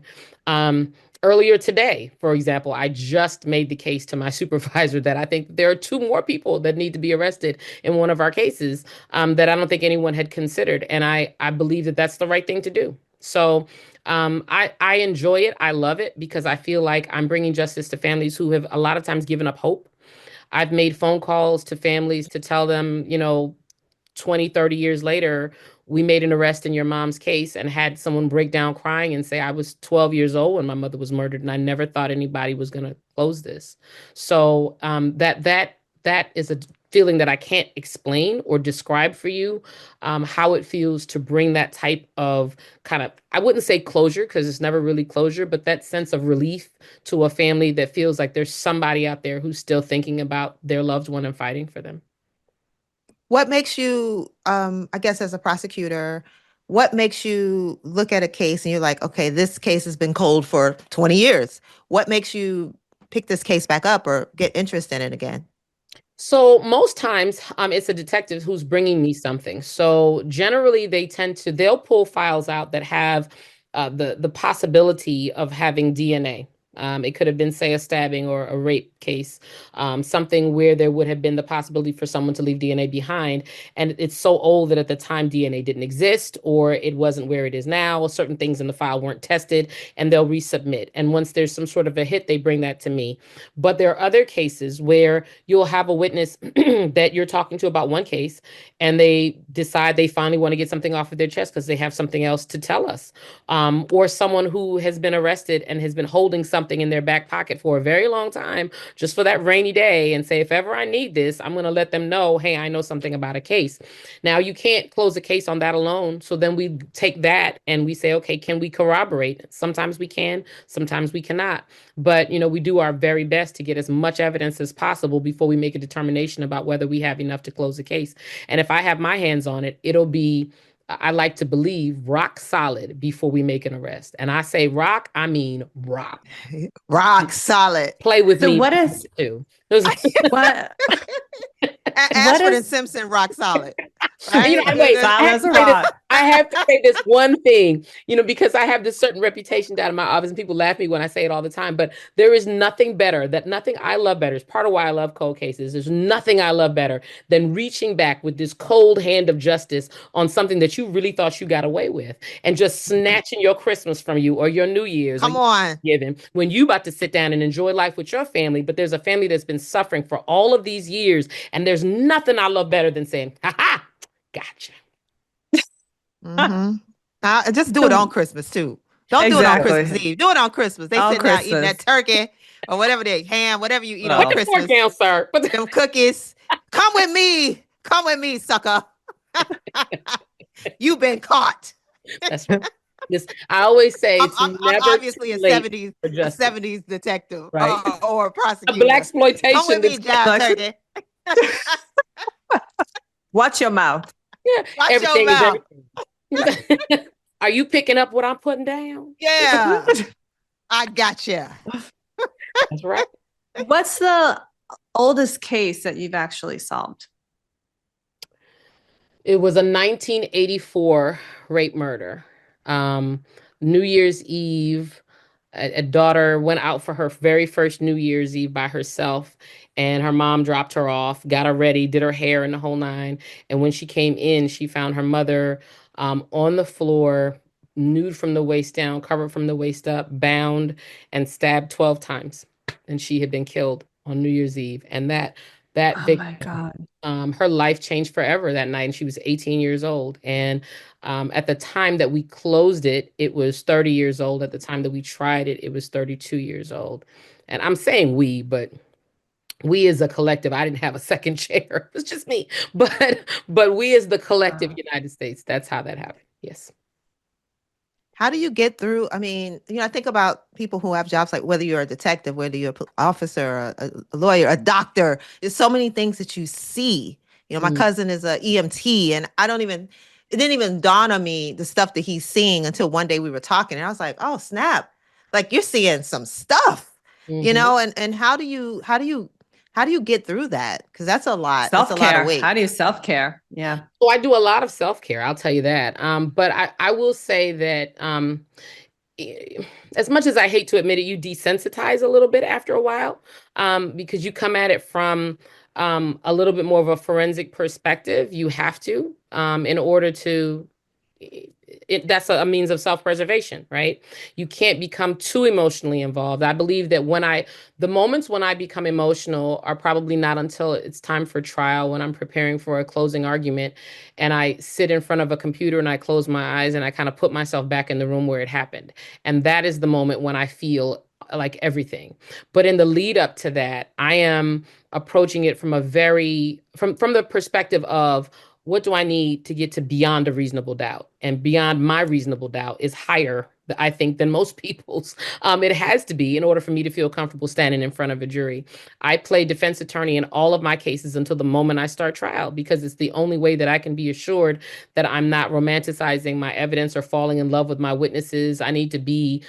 Earlier today, for example, I just made the case to my supervisor that I think there are two more people that need to be arrested in one of our cases, that I don't think anyone had considered, and I believe that that's the right thing to do. So I enjoy it. I love it because I feel like I'm bringing justice to families who have a lot of times given up hope. I've made phone calls to families to tell them, 20, 30 years later, we made an arrest in your mom's case, and had someone break down crying and say, I was 12 years old when my mother was murdered, and I never thought anybody was going to close this. So that is a feeling that I can't explain or describe for you, how it feels to bring that type of kind of, I wouldn't say closure because it's never really closure, but that sense of relief to a family that feels like there's somebody out there who's still thinking about their loved one and fighting for them. What makes you, I guess, as a prosecutor, what makes you look at a case and you're like, okay, this case has been cold for 20 years. What makes you pick this case back up or get interest in it again? So most times, it's a detective who's bringing me something. So generally, they'll pull files out that have the possibility of having DNA. It could have been, say, a stabbing or a rape case, something where there would have been the possibility for someone to leave DNA behind. And it's so old that at the time DNA didn't exist, or it wasn't where it is now. Certain things in the file weren't tested, and they'll resubmit. And once there's some sort of a hit, they bring that to me. But there are other cases where you'll have a witness that you're talking to about one case, and they decide they finally want to get something off of their chest because they have something else to tell us. Or someone who has been arrested and has been holding something in their back pocket for a very long time, just for that rainy day, and say, if ever I need this, I'm going to let them know, hey, I know something about a case. Now, you can't close a case on that alone. So then we take that and we say, okay, can we corroborate? Sometimes we can, sometimes we cannot. But, we do our very best to get as much evidence as possible before we make a determination about whether we have enough to close the case. And if I have my hands on it, it'll be, I like to believe, rock solid before we make an arrest. And I say rock, I mean rock. Rock solid. Play with So me what is too. what? Ashford and Simpson, rock solid. Right? I have to say this one thing, because I have this certain reputation down in my office, and people laugh at me when I say it all the time, but there is nothing I love better. It's part of why I love cold cases. There's nothing I love better than reaching back with this cold hand of justice on something that you really thought you got away with, and just snatching your Christmas from you, or your New Year's. Come on. When you about to sit down and enjoy life with your family, but there's a family that's been suffering for all of these years, and there's nothing I love better than saying, ha ha, gotcha. Mm-hmm. Just do it on Christmas too. Don't do it on Christmas Eve. Do it on Christmas. They sit down eating that turkey or whatever ham, whatever you eat on Christmas. Down, sir. Them cookies. Come with me. Come with me, sucker. You've been caught. That's right. I always say I'm obviously a 70s detective, right? Or a prosecutor. A blaxploitation. Come with me, Jive Turkey. Watch your mouth. Yeah, watch your mouth. Everything. Are you picking up what I'm putting down? Yeah, I gotcha. That's right. What's the oldest case that you've actually solved? It was a 1984 rape murder. New Year's Eve, a daughter went out for her very first New Year's Eve by herself, and her mom dropped her off, got her ready, did her hair and the whole nine. And when she came in, she found her mother on the floor, nude from the waist down, covered from the waist up, bound, and stabbed 12 times. And she had been killed on New Year's Eve. And that my God. Her life changed forever that night, and she was 18 years old. And at the time that we closed it, it was 30 years old. At the time that we tried it, it was 32 years old. And I'm saying we, but we as a collective, I didn't have a second chair. It was just me. But we as the collective United States, that's how that happened. Yes. How do you get through? I mean, I think about people who have jobs, like whether you're a detective, whether you're an officer, a lawyer, a doctor. There's so many things that you see, You know, my cousin is a EMT, and it didn't even dawn on me the stuff that he's seeing until one day we were talking, and I was like, oh snap, like you're seeing some stuff, you know, and how do you get through that? Because that's a lot. That's a lot of Self-care. weight. How do you self-care? Yeah. So I do a lot of self-care, I'll tell you that. But I will say that as much as I hate to admit it, you desensitize a little bit after a while, because you come at it from a little bit more of a forensic perspective. You have to, in order to, that's a means of self-preservation, right? You can't become too emotionally involved. I believe that the moments when I become emotional are probably not until it's time for trial, when I'm preparing for a closing argument and I sit in front of a computer and I close my eyes and I kind of put myself back in the room where it happened. And that is the moment when I feel like everything. But in the lead up to that, I am approaching it from from the perspective of, what do I need to get to beyond a reasonable doubt? And beyond my reasonable doubt is higher, I think, than most people's. It has to be in order for me to feel comfortable standing in front of a jury. I play defense attorney in all of my cases until the moment I start trial, because it's the only way that I can be assured that I'm not romanticizing my evidence or falling in love with my witnesses. I need to be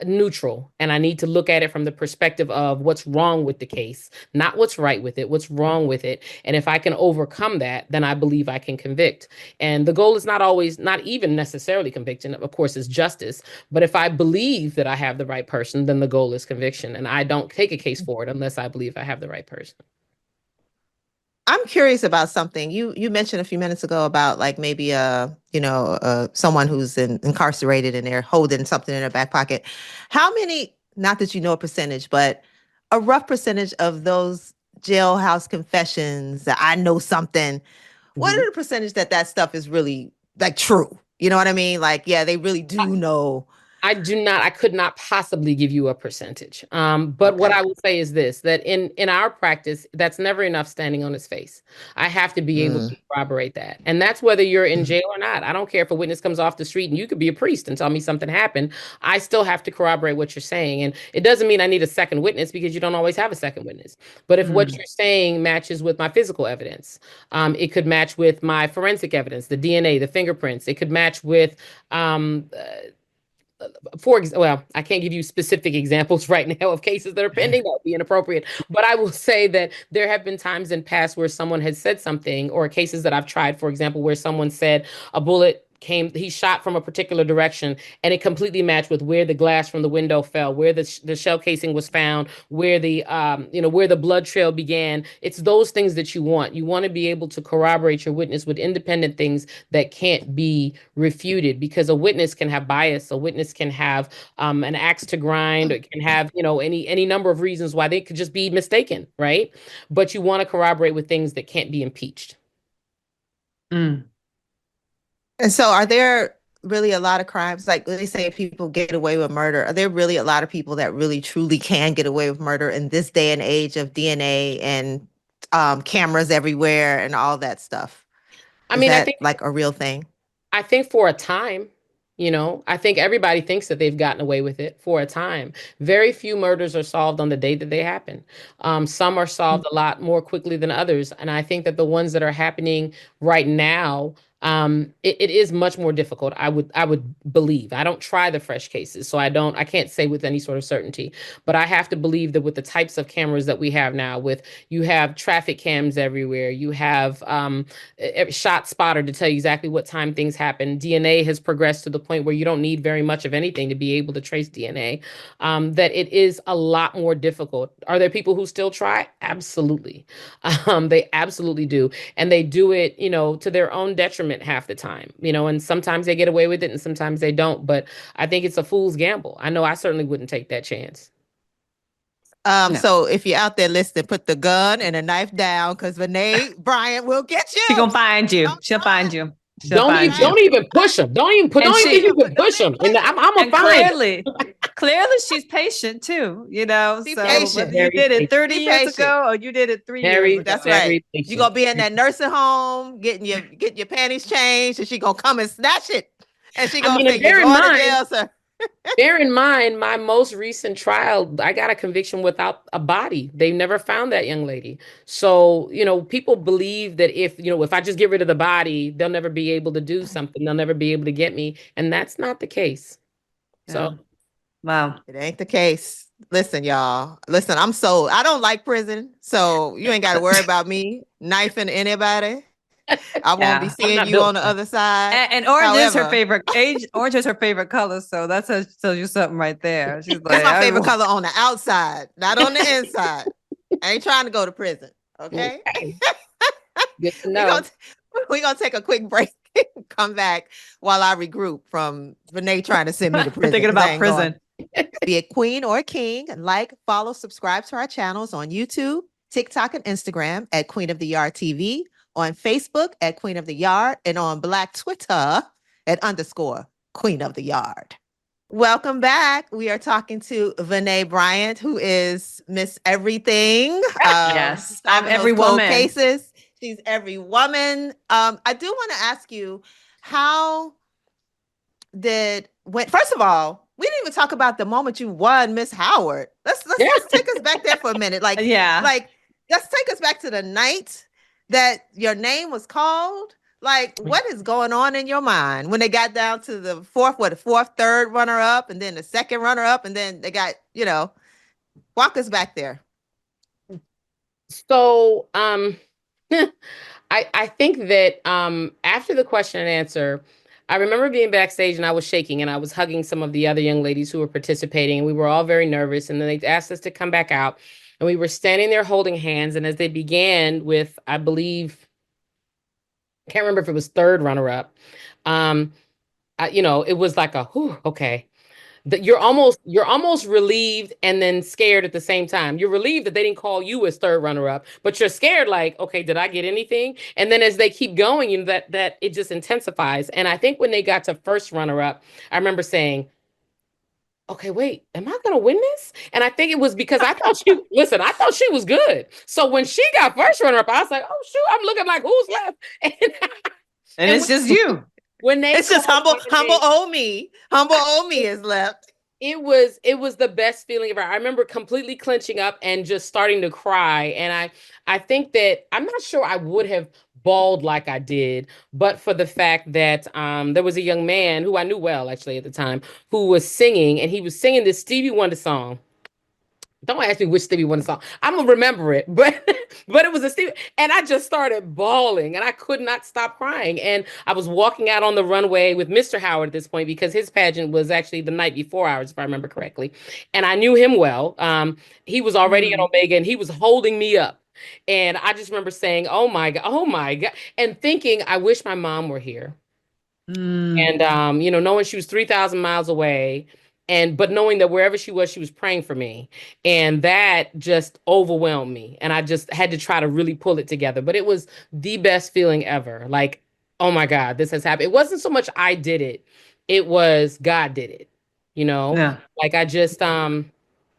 neutral, and I need to look at it from the perspective of what's wrong with the case, not what's right with it, what's wrong with it. And if I can overcome that, then I believe I can convict. And the goal is not even necessarily conviction, of course, is justice. But if I believe that I have the right person, then the goal is conviction. And I don't take a case forward unless I believe I have the right person. I'm curious about something. You mentioned a few minutes ago about like maybe someone who's incarcerated and they're holding something in their back pocket. How many, not that you know a percentage, but a rough percentage of those jailhouse confessions that I know something, what are the percentage that stuff is really like true? You know what I mean? Like, yeah, they really do know. I could not possibly give you a percentage. But what I will say is this, that in our practice, that's never enough standing on its face. I have to be able to corroborate that. And that's whether you're in jail or not. I don't care if a witness comes off the street and you could be a priest and tell me something happened. I still have to corroborate what you're saying. And it doesn't mean I need a second witness, because you don't always have a second witness. But if what you're saying matches with my physical evidence, it could match with my forensic evidence, the DNA, the fingerprints. It could match with I can't give you specific examples right now of cases that are pending. That would be inappropriate. But I will say that there have been times in past where someone has said something, or cases that I've tried, for example, where someone said a bullet he shot from a particular direction, and it completely matched with where the glass from the window fell, where the shell casing was found, where the where the blood trail began. It's those things that you want. You want to be able to corroborate your witness with independent things that can't be refuted, because a witness can have bias. A witness can have an axe to grind. It can have any number of reasons why they could just be mistaken, right? But you want to corroborate with things that can't be impeached. And so are there really a lot of crimes? Like they say people get away with murder. Are there really a lot of people that really truly can get away with murder in this day and age of DNA and cameras everywhere and all that stuff? I think like a real thing. I think for a time, I think everybody thinks that they've gotten away with it for a time. Very few murders are solved on the day that they happen. Some are solved a lot more quickly than others. And I think that the ones that are happening right now, it is much more difficult. I would believe. I don't try the fresh cases, so I can't say with any sort of certainty, but I have to believe that with the types of cameras that we have now, you have traffic cams everywhere, you have shot spotter to tell you exactly what time things happen. DNA has progressed to the point where you don't need very much of anything to be able to trace DNA, that it is a lot more difficult. Are there people who still try? Absolutely. They absolutely do. And they do it, to their own detriment half the time, and sometimes they get away with it and sometimes they don't. But I think it's a fool's gamble. I know I certainly wouldn't take that chance. No. So if you're out there listening, put the gun and a knife down, because Vinét Bryant will get you. She's gonna find you. She'll find you. Don't even push them. Don't even push them. And I'm gonna find. Clearly, she's patient too. So patient. whether you did it 30 years ago or you did it 3 years ago. That's right. You're gonna be in that nursing home getting your panties changed, and she's gonna come and snatch it. And she's gonna say, "You're going to jail, sir." Bear in mind, my most recent trial, I got a conviction without a body. They never found that young lady. So, people believe that if I just get rid of the body, they'll never be able to do something. They'll never be able to get me. And that's not the case. So, Yeah. Wow. It ain't the case. Listen, y'all. Listen, I don't like prison. So you ain't got to worry about me knifing anybody. I won't be Yeah. seeing not you built on the other side. And orange is her However, favorite age. Orange is her favorite color, so that's tells you something right there. She's that's like, my favorite color on the outside, not on the inside. I ain't trying to go to prison. Okay. okay. Good to we know. gonna we gonna take a quick break. Come back while I regroup from Vinét trying to send me to prison. Thinking 'Cause I about ain't going. prison. Be a queen or a king. Like, follow, subscribe to our channels on YouTube, TikTok, and Instagram at Queen of the Yard TV, on Facebook at Queen of the Yard, and on Black Twitter at _Queen of the Yard. Welcome back. We are talking to Vinét Bryant, who is Miss Everything. Yes, I'm solving every those cold woman. cases. She's every woman. I do want to ask you, how first of all, we didn't even talk about the moment you won Miss Howard. Let's take us back there for a minute. Yeah. Let's take us back to the night that your name was called. What is going on in your mind when they got down to the third runner up, and then the second runner up, and then they got, walk us back there. So, I think that after the question and answer, I remember being backstage and I was shaking and I was hugging some of the other young ladies who were participating, and we were all very nervous. And then they asked us to come back out, and we were standing there holding hands. And as they began with, I believe, I can't remember if it was third runner up, it was like whew, okay. That you're almost relieved and then scared at the same time. You're relieved that they didn't call you as third runner up, but you're scared, like, okay, did I get anything? And then as they keep going, that it just intensifies. And I think when they got to first runner up, I remember saying, okay, wait, am I gonna win this? And I think it was because I thought I thought she was good. So when she got first runner up, I was like, oh shoot, I'm looking like who's left. And it's just you. When they It's just humble old me is left. It was the best feeling ever. I remember completely clenching up and just starting to cry. And I think that I'm not sure I would have bawled like I did, but for the fact that there was a young man who I knew well actually at the time who was singing, and he was singing this Stevie Wonder song. Don't ask me which Stevie Wonder song. I'm gonna remember it, but it was a Stevie, and I just started bawling, and I could not stop crying. And I was walking out on the runway with Mr. Howard at this point because his pageant was actually the night before ours, if I remember correctly, and I knew him well. He was already in Omega, and he was holding me up, and I just remember saying, "Oh my God, oh my God," and thinking, "I wish my mom were here." And knowing she was 3,000 miles away, but knowing that wherever she was praying for me, and that just overwhelmed me, and I just had to try to really pull it together. But it was the best feeling ever. Like, oh my God, this has happened. It wasn't so much I did it, it was God did it. Yeah. Like I just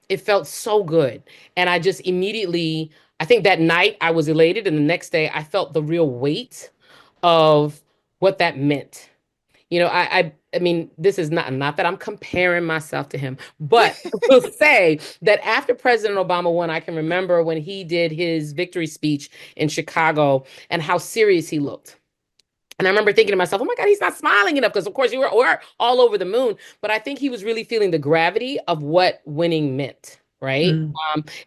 it felt so good, and I just immediately, I think that night I was elated, and the next day I felt the real weight of what that meant. I mean, this is not that I'm comparing myself to him, but I will say that after President Obama won, I can remember when he did his victory speech in Chicago and how serious he looked. And I remember thinking to myself, oh my God, he's not smiling enough, because of course we're all over the moon. But I think he was really feeling the gravity of what winning meant. Right.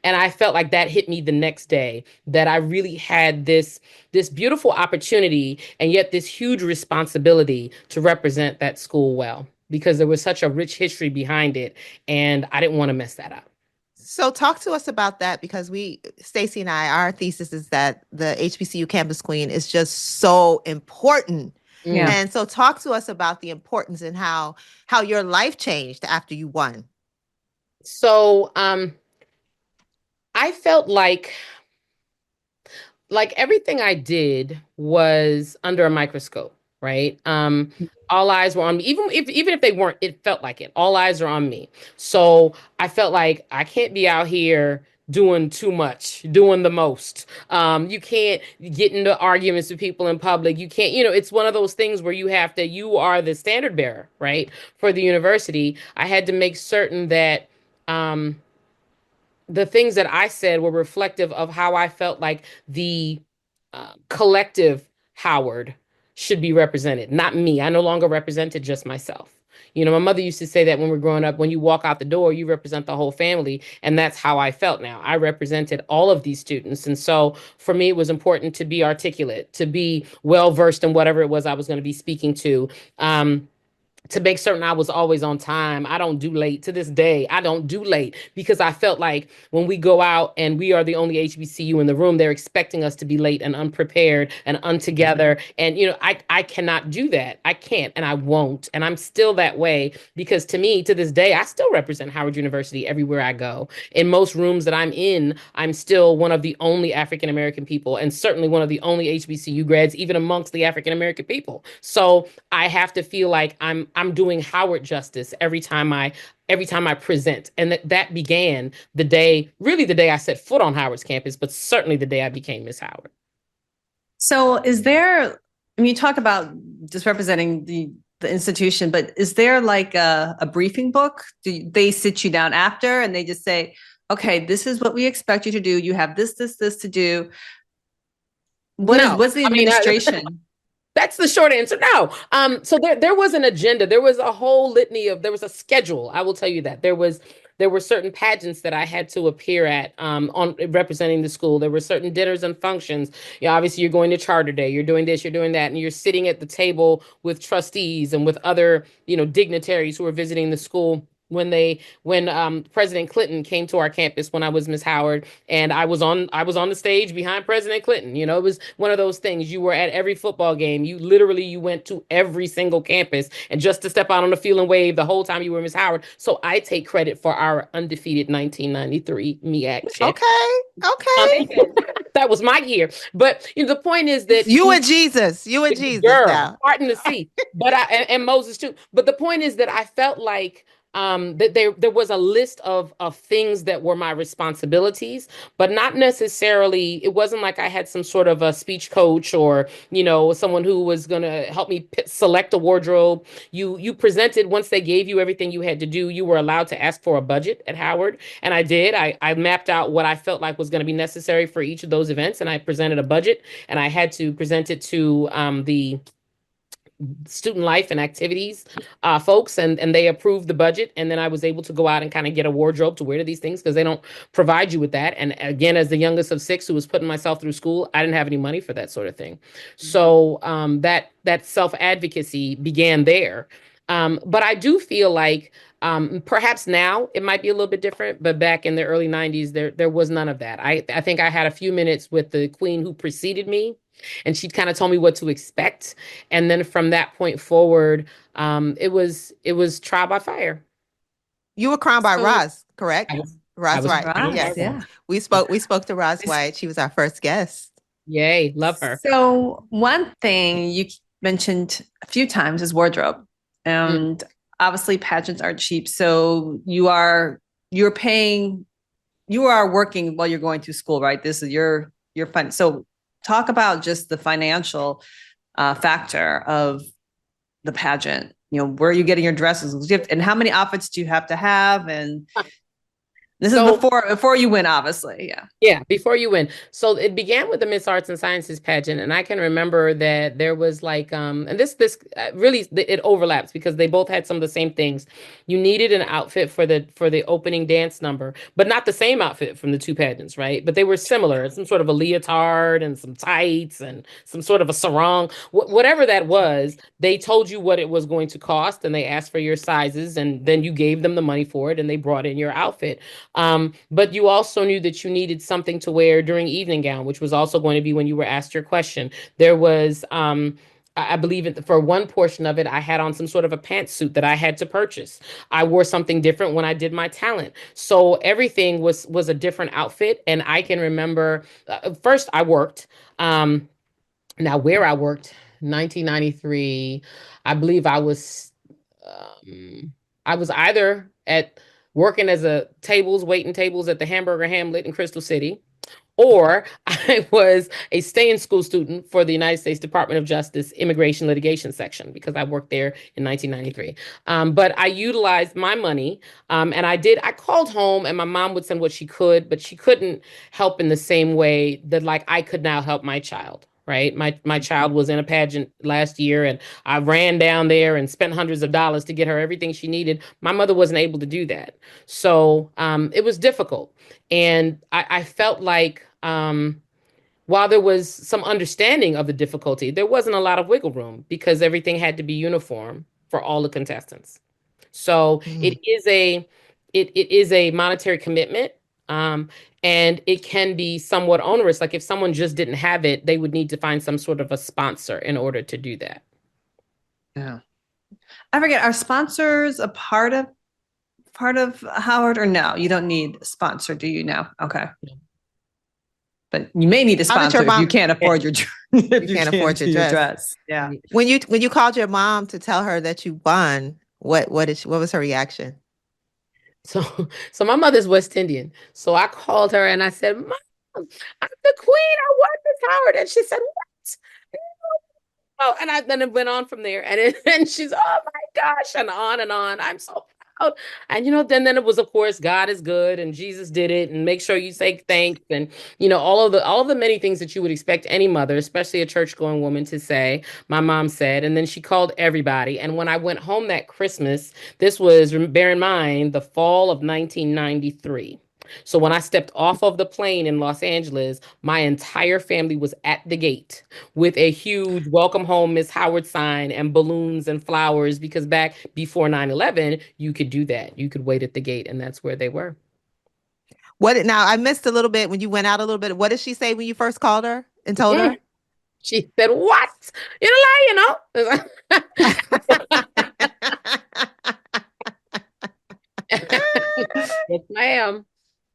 And I felt like that hit me the next day, that I really had this beautiful opportunity and yet this huge responsibility to represent that school well, because there was such a rich history behind it. And I didn't want to mess that up. So talk to us about that, because Stacey and I, our thesis is that the HBCU Campus Queen is just so important. Yeah. And so talk to us about the importance and how your life changed after you won. So I felt like everything I did was under a microscope, right? All eyes were on me. Even if they weren't, it felt like it. All eyes are on me. So I felt like I can't be out here doing too much, doing the most. You can't get into arguments with people in public. You can't, it's one of those things where you are the standard bearer, right? For the university. I had to make certain that um, the things that I said were reflective of how I felt like the collective Howard should be represented, not me. I no longer represented just myself. My mother used to say that when we were growing up, when you walk out the door, you represent the whole family. And that's how I felt now. I represented all of these students. And so for me, it was important to be articulate, to be well versed in whatever it was I was going to be speaking to make certain I was always on time. I don't do late to this day. I don't do late because I felt like when we go out and we are the only HBCU in the room, they're expecting us to be late and unprepared and untogether. And, I cannot do that. I can't and I won't. And I'm still that way because to me, to this day, I still represent Howard University everywhere I go. In most rooms that I'm in, I'm still one of the only African American people and certainly one of the only HBCU grads, even amongst the African American people. So I have to feel like I'm doing Howard justice every time I present. And that began really the day I set foot on Howard's campus, but certainly the day I became Miss Howard. So you talk about just representing the institution, but is there like a briefing book? Do they sit you down after and they just say, okay, this is what we expect you to do. You have this to do. What's the administration? That's the short answer. No. So there was an agenda. There was a whole litany there was a schedule. I will tell you that there were certain pageants that I had to appear at on representing the school. There were certain dinners and functions. Obviously you're going to Charter Day, you're doing this, you're doing that, and you're sitting at the table with trustees and with other, dignitaries who are visiting the school. When President Clinton came to our campus when I was Miss Howard, and I was on the stage behind President Clinton. It was one of those things. You were at every football game. You went to every single campus, and just to step out on the field and wave the whole time you were Miss Howard. So I take credit for our undefeated 1993 MEAC champ. Okay. That was my year. But the point is that you and Jesus girl, now. Heart in the sea. But and Moses too. But the point is that I felt like that there was a list of things that were my responsibilities, but not necessarily. It wasn't like I had some sort of a speech coach or someone who was going to help me select a wardrobe. You presented once they gave you everything you had to do. You were allowed to ask for a budget at Howard, and I did. I mapped out what I felt like was going to be necessary for each of those events, and I presented a budget, and I had to present it to the student life and activities folks, and they approved the budget, and then I was able to go out and kind of get a wardrobe to wear to these things because they don't provide you with that. And again, as the youngest of six who was putting myself through school, I didn't have any money for that sort of thing. So that self-advocacy began there. But I do feel like perhaps now it might be a little bit different, but back in the early 90s, there was none of that. I think I had a few minutes with the queen who preceded me, and she kind of told me what to expect. And then from that point forward, it was trial by fire. You were crowned by Roz, correct? Roz White. Roz, Yes. yeah. We spoke to Roz White. She was our first guest. Yay, love her. So one thing you mentioned a few times is wardrobe. And obviously pageants aren't cheap. So you are working while you're going through school, right? This is your fun. So talk about just the financial factor of the pageant. Where are you getting your dresses, and how many outfits do you have to have? And this is before you win, obviously. Yeah. Yeah, before you win. So it began with the Miss Arts and Sciences pageant, and I can remember that there was like and this really it overlaps because they both had some of the same things. You needed an outfit for the opening dance number, but not the same outfit from the two pageants, right? But they were similar, some sort of a leotard and some tights and some sort of a sarong, whatever that was. They told you what it was going to cost, and they asked for your sizes, and then you gave them the money for it, and they brought in your outfit. But you also knew that you needed something to wear during evening gown, which was also going to be when you were asked your question. There was, I believe for one portion of it, I had on some sort of a pantsuit that I had to purchase. I wore something different when I did my talent. So everything was a different outfit. And I can remember first I worked. Now where I worked, 1993, I believe I was either at working as a tables, waiting tables at the Hamburger Hamlet in Crystal City, or I was a stay in school student for the United States Department of Justice Immigration Litigation Section because I worked there in 1993. But I utilized my money, and I called home, and my mom would send what she could, but she couldn't help in the same way that like I could now help my child. Right. My child was in a pageant last year, and I ran down there and spent hundreds of dollars to get her everything she needed. My mother wasn't able to do that. So it was difficult. And I felt like while there was some understanding of the difficulty, there wasn't a lot of wiggle room because everything had to be uniform for all the contestants. So Mm. it is a monetary commitment. Um, and it can be somewhat onerous. Like if someone just didn't have it, they would need to find some sort of a sponsor in order to do that. Yeah. I forget, are sponsors a part of Howard, or no? You don't need a sponsor, do you now? Okay. But you may need a How did sponsor your if you mom? can't afford your if You can't afford do your your dress. dress. Yeah. When you called your mom to tell her that you won, what was her reaction? So so my mother's West Indian. So I called her and I said, Mom, I'm the queen. I won Miss Howard. And she said, what? Oh, and then it went on from there. And she's, oh my gosh, and on and on. I'm so proud. And then it was, of course, God is good and Jesus did it. And make sure you say thanks. And all of the many things that you would expect any mother, especially a church-going woman, to say. My mom said, and then she called everybody. And when I went home that Christmas, this was, bear in mind, the fall of 1993. So when I stepped off of the plane in Los Angeles, my entire family was at the gate with a huge welcome home Miss Howard sign and balloons and flowers, because back before 9/11, you could do that. You could wait at the gate, and that's where they were. Now I missed a little bit when you went out a little bit. What did she say when you first called her and told Mm. her? She said, what? You know, lie, Yes, ma'am.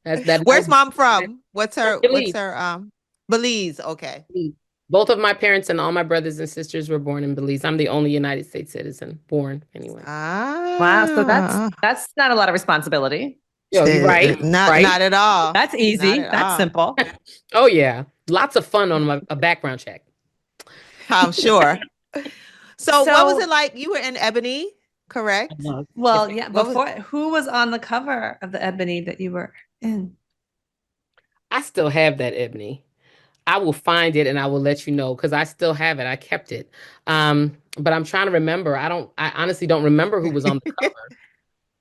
That Where's was mom from? What's her Belize. Belize? Okay. Both of my parents and all my brothers and sisters were born in Belize. I'm the only United States citizen born anyway. Wow. So that's not a lot of responsibility. Yo, you right? Not at all. That's easy. That's simple. Oh yeah, lots of fun on a background check. I'm sure. So what was it like? You were in Ebony, correct? Well, yeah. Who was on the cover of the Ebony that you were in? I still have that Ebony. I will find it and I will let you know because I still have it. I kept it. But I'm trying to remember. I honestly don't remember who was on the cover.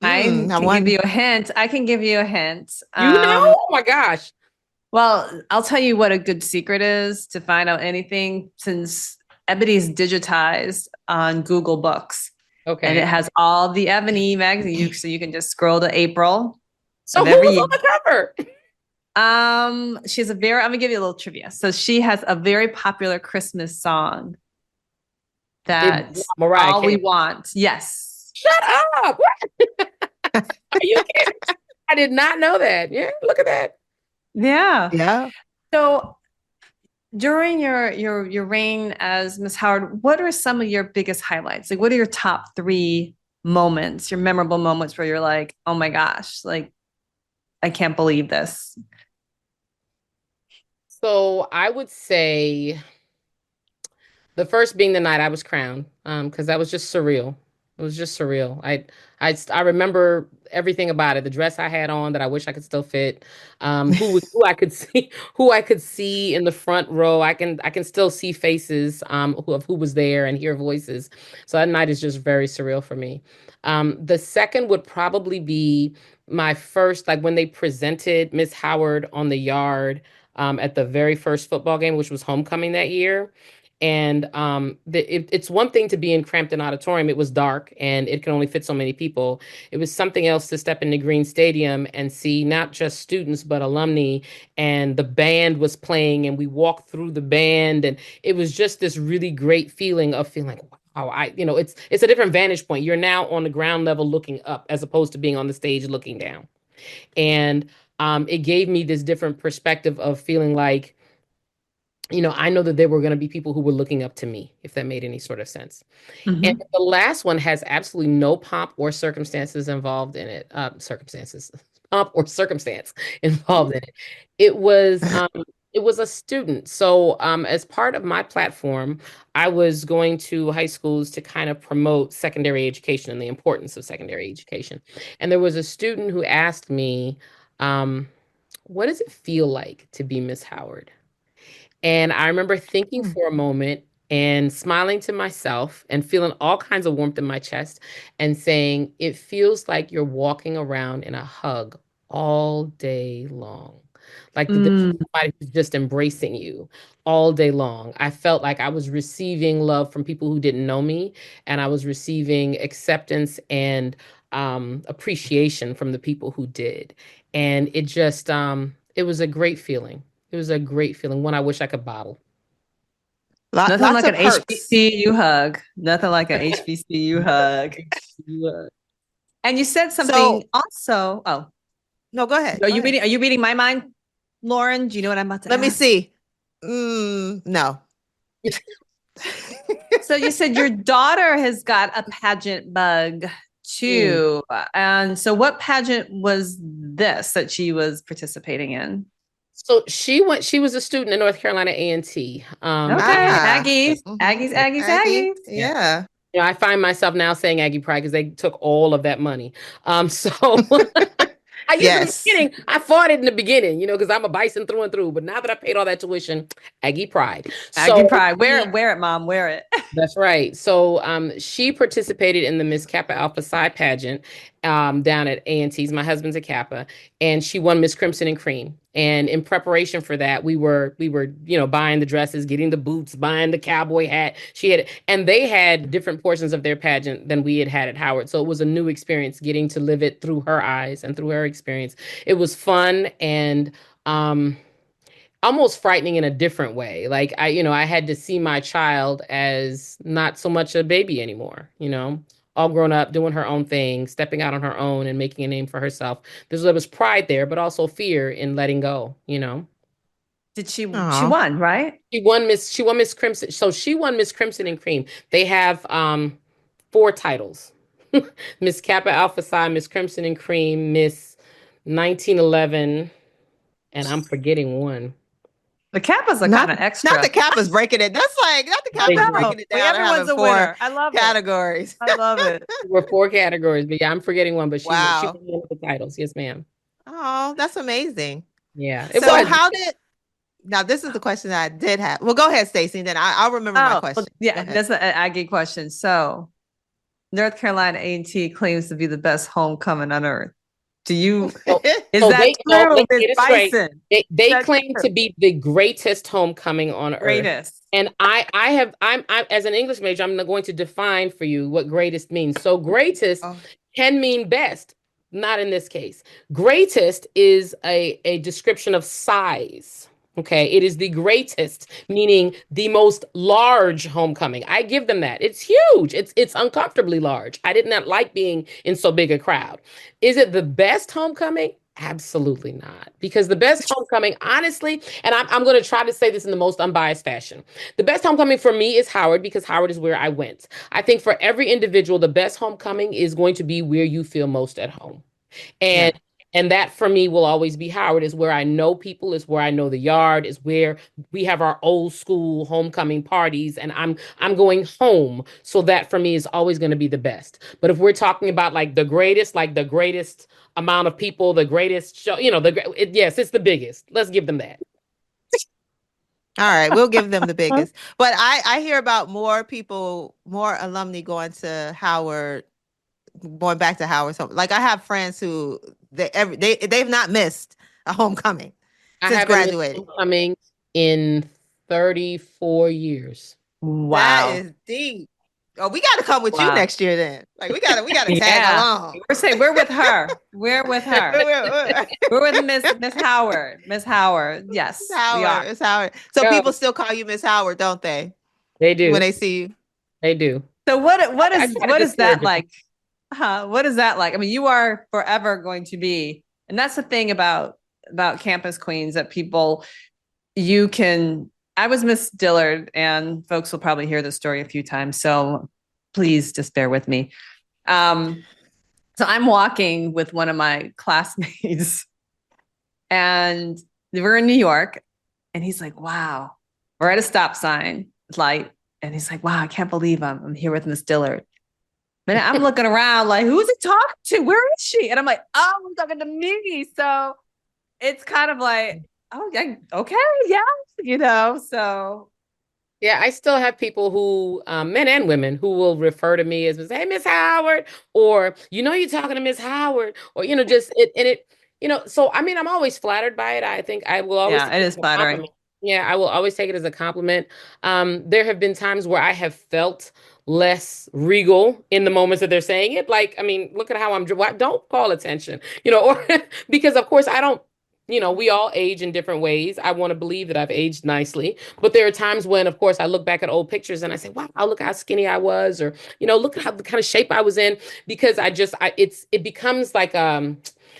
I can give you a hint. I can give you a hint. You know? Oh my gosh. Well, I'll tell you what a good secret is to find out anything, since Ebony's digitized on Google Books. Okay. And it has all the Ebony magazines, so you can just scroll to April. So who was on the cover? I'm gonna give you a little trivia. So she has a very popular Christmas song that All We Want. Yes. Shut up. Are you kidding? I did not know that. Yeah, look at that. Yeah. Yeah. So during your reign as Miss Howard, what are some of your biggest highlights? Like, what are your top 3 moments, your memorable moments where you're like, oh my gosh, like, I can't believe this? So I would say the first being the night I was crowned, because that was just surreal. It was just surreal. I remember everything about it. The dress I had on that I wish I could still fit. Who I could see in the front row. I can still see faces of who was there and hear voices. So that night is just very surreal for me. The second would probably be my first, like when they presented Miss Howard on the yard at the very first football game, which was homecoming that year. And it's one thing to be in Crampton Auditorium. It was dark and it can only fit so many people. It was something else to step into Green Stadium and see not just students, but alumni. And the band was playing and we walked through the band. And it was just this really great feeling of feeling like, wow, it's a different vantage point. You're now on the ground level looking up as opposed to being on the stage looking down. And it gave me this different perspective of feeling like I know that there were going to be people who were looking up to me, if that made any sort of sense. And Mhm. the last one has absolutely no pomp or circumstances involved in it. Pomp or circumstance involved in it. It was a student. So as part of my platform, I was going to high schools to kind of promote secondary education and the importance of secondary education. And there was a student who asked me, what does it feel like to be Miss Howard? And I remember thinking Hmm. for a moment and smiling to myself and feeling all kinds of warmth in my chest and saying, it feels like you're walking around in a hug all day long. Like there's Mm. somebody who's just embracing you all day long. I felt like I was receiving love from people who didn't know me, and I was receiving acceptance and appreciation from the people who did. And it was a great feeling. It was a great feeling, one I wish I could bottle. Nothing Lots like of an perks. HBCU hug. Nothing like an HBCU hug. Yeah. And you said something So, also. Oh, no, go ahead. are Go you ahead. reading? Are you reading my mind, Lauren? Do you know what I'm about to Let me ask? see. No. So you said your daughter has got a pageant bug Mm. too. And so what pageant was this that she was participating in? So she was a student in North Carolina A&T. Okay, Ah. Aggies, Mhm. Aggies, Aggies, Aggie. Aggies. Yeah. Yeah. I find myself now saying Aggie Pride because they took all of that money. So I used in the Yes. beginning, I fought it in the beginning, because I'm a bison through and through. But now that I paid all that tuition, Aggie Pride. Aggie So Pride. Wear it, mom. Wear it. that's right. So she participated in the Miss Kappa Alpha Psi pageant down at A&T's. My husband's a Kappa, and she won Miss Crimson and Cream. And in preparation for that, we were buying the dresses, getting the boots, buying the cowboy hat. And they had different portions of their pageant than we had at Howard. So it was a new experience getting to live it through her eyes and through her experience. It was fun and almost frightening in a different way. Like I had to see my child as not so much a baby anymore, all grown up, doing her own thing, stepping out on her own and making a name for herself. There was pride there, but also fear in letting go. Did she Oh. won, right? She won Miss Crimson. So she won Miss Crimson and Cream. They have four titles. Miss Kappa Alpha Psi, Miss Crimson and Cream, Miss 1911, and I'm forgetting one. The Kappas are kind Not of not extra. the Kappa's breaking it. That's like not the I They Kappa's do. know. breaking it But down and everyone's having a four winner. I love it. categories. I love it. There were four categories, but yeah, I'm forgetting one, but she Wow. won one of the titles. Yes, ma'am. Oh, that's amazing. Yeah, it So was. how did now this is the question that I did have. Well, go ahead, Stacey, and then I'll remember my Oh, well, question. Go yeah, ahead. that's an Aggie question. So North Carolina A&T claims to be the best homecoming on earth. Do you, So, is so that they no, true, let's Miss get it straight. Bison? They That's claim true. to be the greatest homecoming on earth. Greatest. And I'm as an English major, I'm going to define for you what greatest means. So greatest Oh, can mean best, not in this case. Greatest is a description of size. Okay, it is the greatest, meaning the most large homecoming. I give them that. It's huge. It's uncomfortably large. I did not like being in so big a crowd. Is it the best homecoming? Absolutely not. Because the best homecoming, honestly, and I'm going to try to say this in the most unbiased fashion. The best homecoming for me is Howard because Howard is where I went. I think for every individual, the best homecoming is going to be where you feel most at home. yeah. And that for me will always be Howard is where I know people, is where I know the yard, is where we have our old school homecoming parties and I'm going home. So that for me is always going to be the best. But if we're talking about like the greatest amount of people, the greatest show, yes, it's the biggest. Let's give them that. All right, we'll give them the biggest. But I hear about more people, more alumni going back to Howard. So like I have friends who they've not missed a homecoming I since haven't missed graduating. homecoming in 34 years. That Wow. is deep. Oh, we got to come with you Wow. next year then. Like we gotta tag Yeah. along. We're with her. We're with her. We're with Miss Howard. Miss Howard. Yes, Miss we Howard, are. Miss Howard. So Go. people still call you Miss Howard, don't they? They When do. they see you. They do. So what I is gotta what is that discourage them. like? What is that like? I mean, you are forever going to be, and that's the thing about campus queens that people you can I was Miss Dillard, and folks will probably hear this story a few times, so please just bear with me. So I'm walking with one of my classmates, and we're in New York, and he's like, wow, we're at a stop sign light, and he's like, wow, I can't believe I'm here with Miss Dillard. And I'm looking around like, who's he talking to? Where is she? And I'm like, oh, I'm talking to me. So it's kind of like, oh, yeah, okay, yeah, so. Yeah, I still have people who, men and women, who will refer to me as, "Hey, Miss Howard," or you're talking to Miss Howard, or just it, and it, So I mean, I'm always flattered by it. I think I will always Yeah, take it it is as a flattering. compliment. Yeah, I will always take it as a compliment. There have been times where I have felt less regal in the moments that they're saying it. Like, I mean, look at how don't call attention, or because of course I don't. We all age in different ways. I want to believe that I've aged nicely. But there are times when, of course, I look back at old pictures and I say, wow, look how skinny I was, or, look at how the kind of shape I was in, because it becomes like,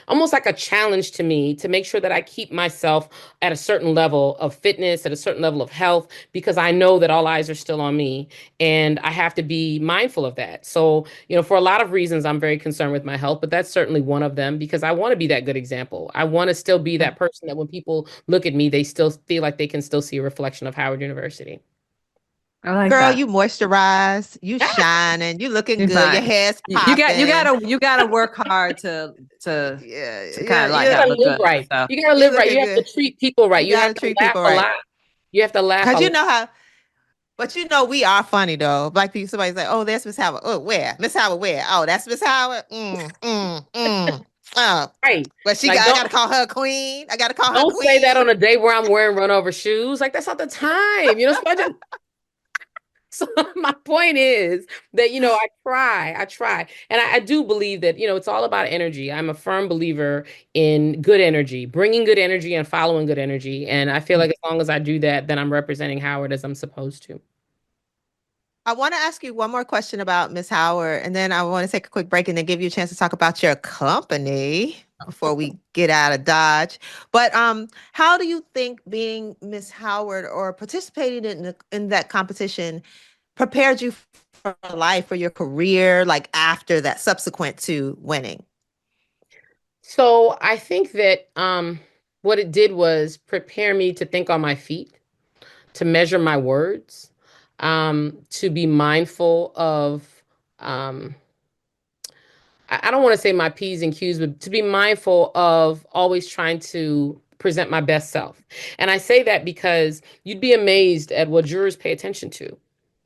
almost like a challenge to me to make sure that I keep myself at a certain level of fitness, at a certain level of health, because I know that all eyes are still on me and I have to be mindful of that. So, for a lot of reasons, I'm very concerned with my health, but that's certainly one of them, because I want to be that good example. I want to still be that person that when people look at me, they still feel like they can still see a reflection of Howard University. I like Girl, that. you moisturize, you shining, you looking You're good, your fine. hair's You popping. gotta work hard to Yeah, kind yeah, of like You yeah. yeah, gotta look live good. right. So You gotta You live right. looking You have to good. treat people right. You You gotta have to treat laugh people a right. lot. You have to laugh a Cause you lot. know how, but we are funny though. Black people, somebody's like, oh, there's Miss Howard. Oh, where? Miss Howard, where? Oh, that's Miss Howard. Oh, Right. but Like, I gotta call her a queen. I gotta call her don't say that queen. on a day where I'm wearing run over shoes. Like, that's not the time. So my point is that, I try. And I do believe that, it's all about energy. I'm a firm believer in good energy, bringing good energy and following good energy. And I feel like as long as I do that, then I'm representing Howard as I'm supposed to. I want to ask you one more question about Miss Howard, and then I want to take a quick break and then give you a chance to talk about your company before we get out of Dodge. But how do you think being Miss Howard or participating in that competition prepared you for life, for your career, like after that, subsequent to winning? So I think that what it did was prepare me to think on my feet, to measure my words, to be mindful of um, I don't want to say my P's and Q's, but to be mindful of always trying to present my best self. And I say that because you'd be amazed at what jurors pay attention to.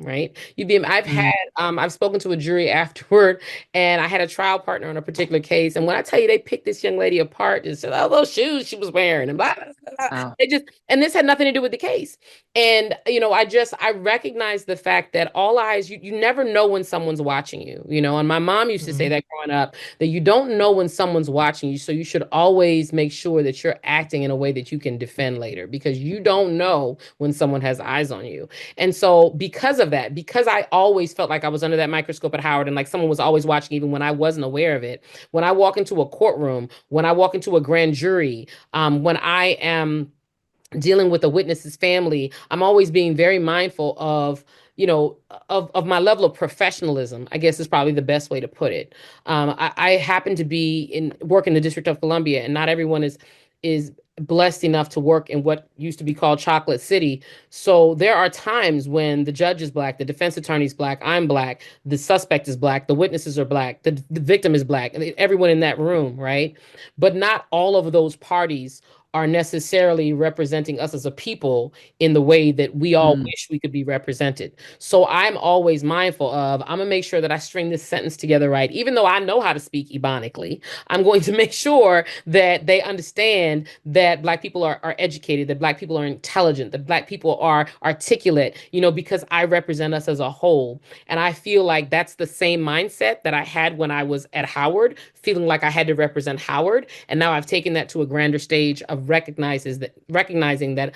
Right. I've spoken to a jury afterward, and I had a trial partner on a particular case. And when I tell you they picked this young lady apart and said, oh, those shoes she was wearing and blah, blah, blah, wow. and this had nothing to do with the case. And, I recognize the fact that all eyes, you never know when someone's watching you, and my mom used to say Mhm. that growing up, that you don't know when someone's watching you. So you should always make sure that you're acting in a way that you can defend later, because you don't know when someone has eyes on you. And so because of that, because I always felt like I was under that microscope at Howard and like someone was always watching, even when I wasn't aware of it, when I walk into a courtroom, when I walk into a grand jury, when I am dealing with a witness's family, I'm always being very mindful of, of my level of professionalism, I guess is probably the best way to put it. I happen to work in the District of Columbia, and not everyone is blessed enough to work in what used to be called Chocolate City. So there are times when the judge is black, the defense attorney is black, I'm black, the suspect is black, the witnesses are black, the victim is black, and everyone in that room, right? But not all of those parties are necessarily representing us as a people in the way that we all wish we could be represented. So I'm always mindful of, I'm gonna make sure that I string this sentence together right. Even though I know how to speak ebonically, I'm going to make sure that they understand that Black people are educated, that Black people are intelligent, that Black people are articulate, because I represent us as a whole. And I feel like that's the same mindset that I had when I was at Howard, feeling like I had to represent Howard. And now I've taken that to a grander stage of of recognizing that,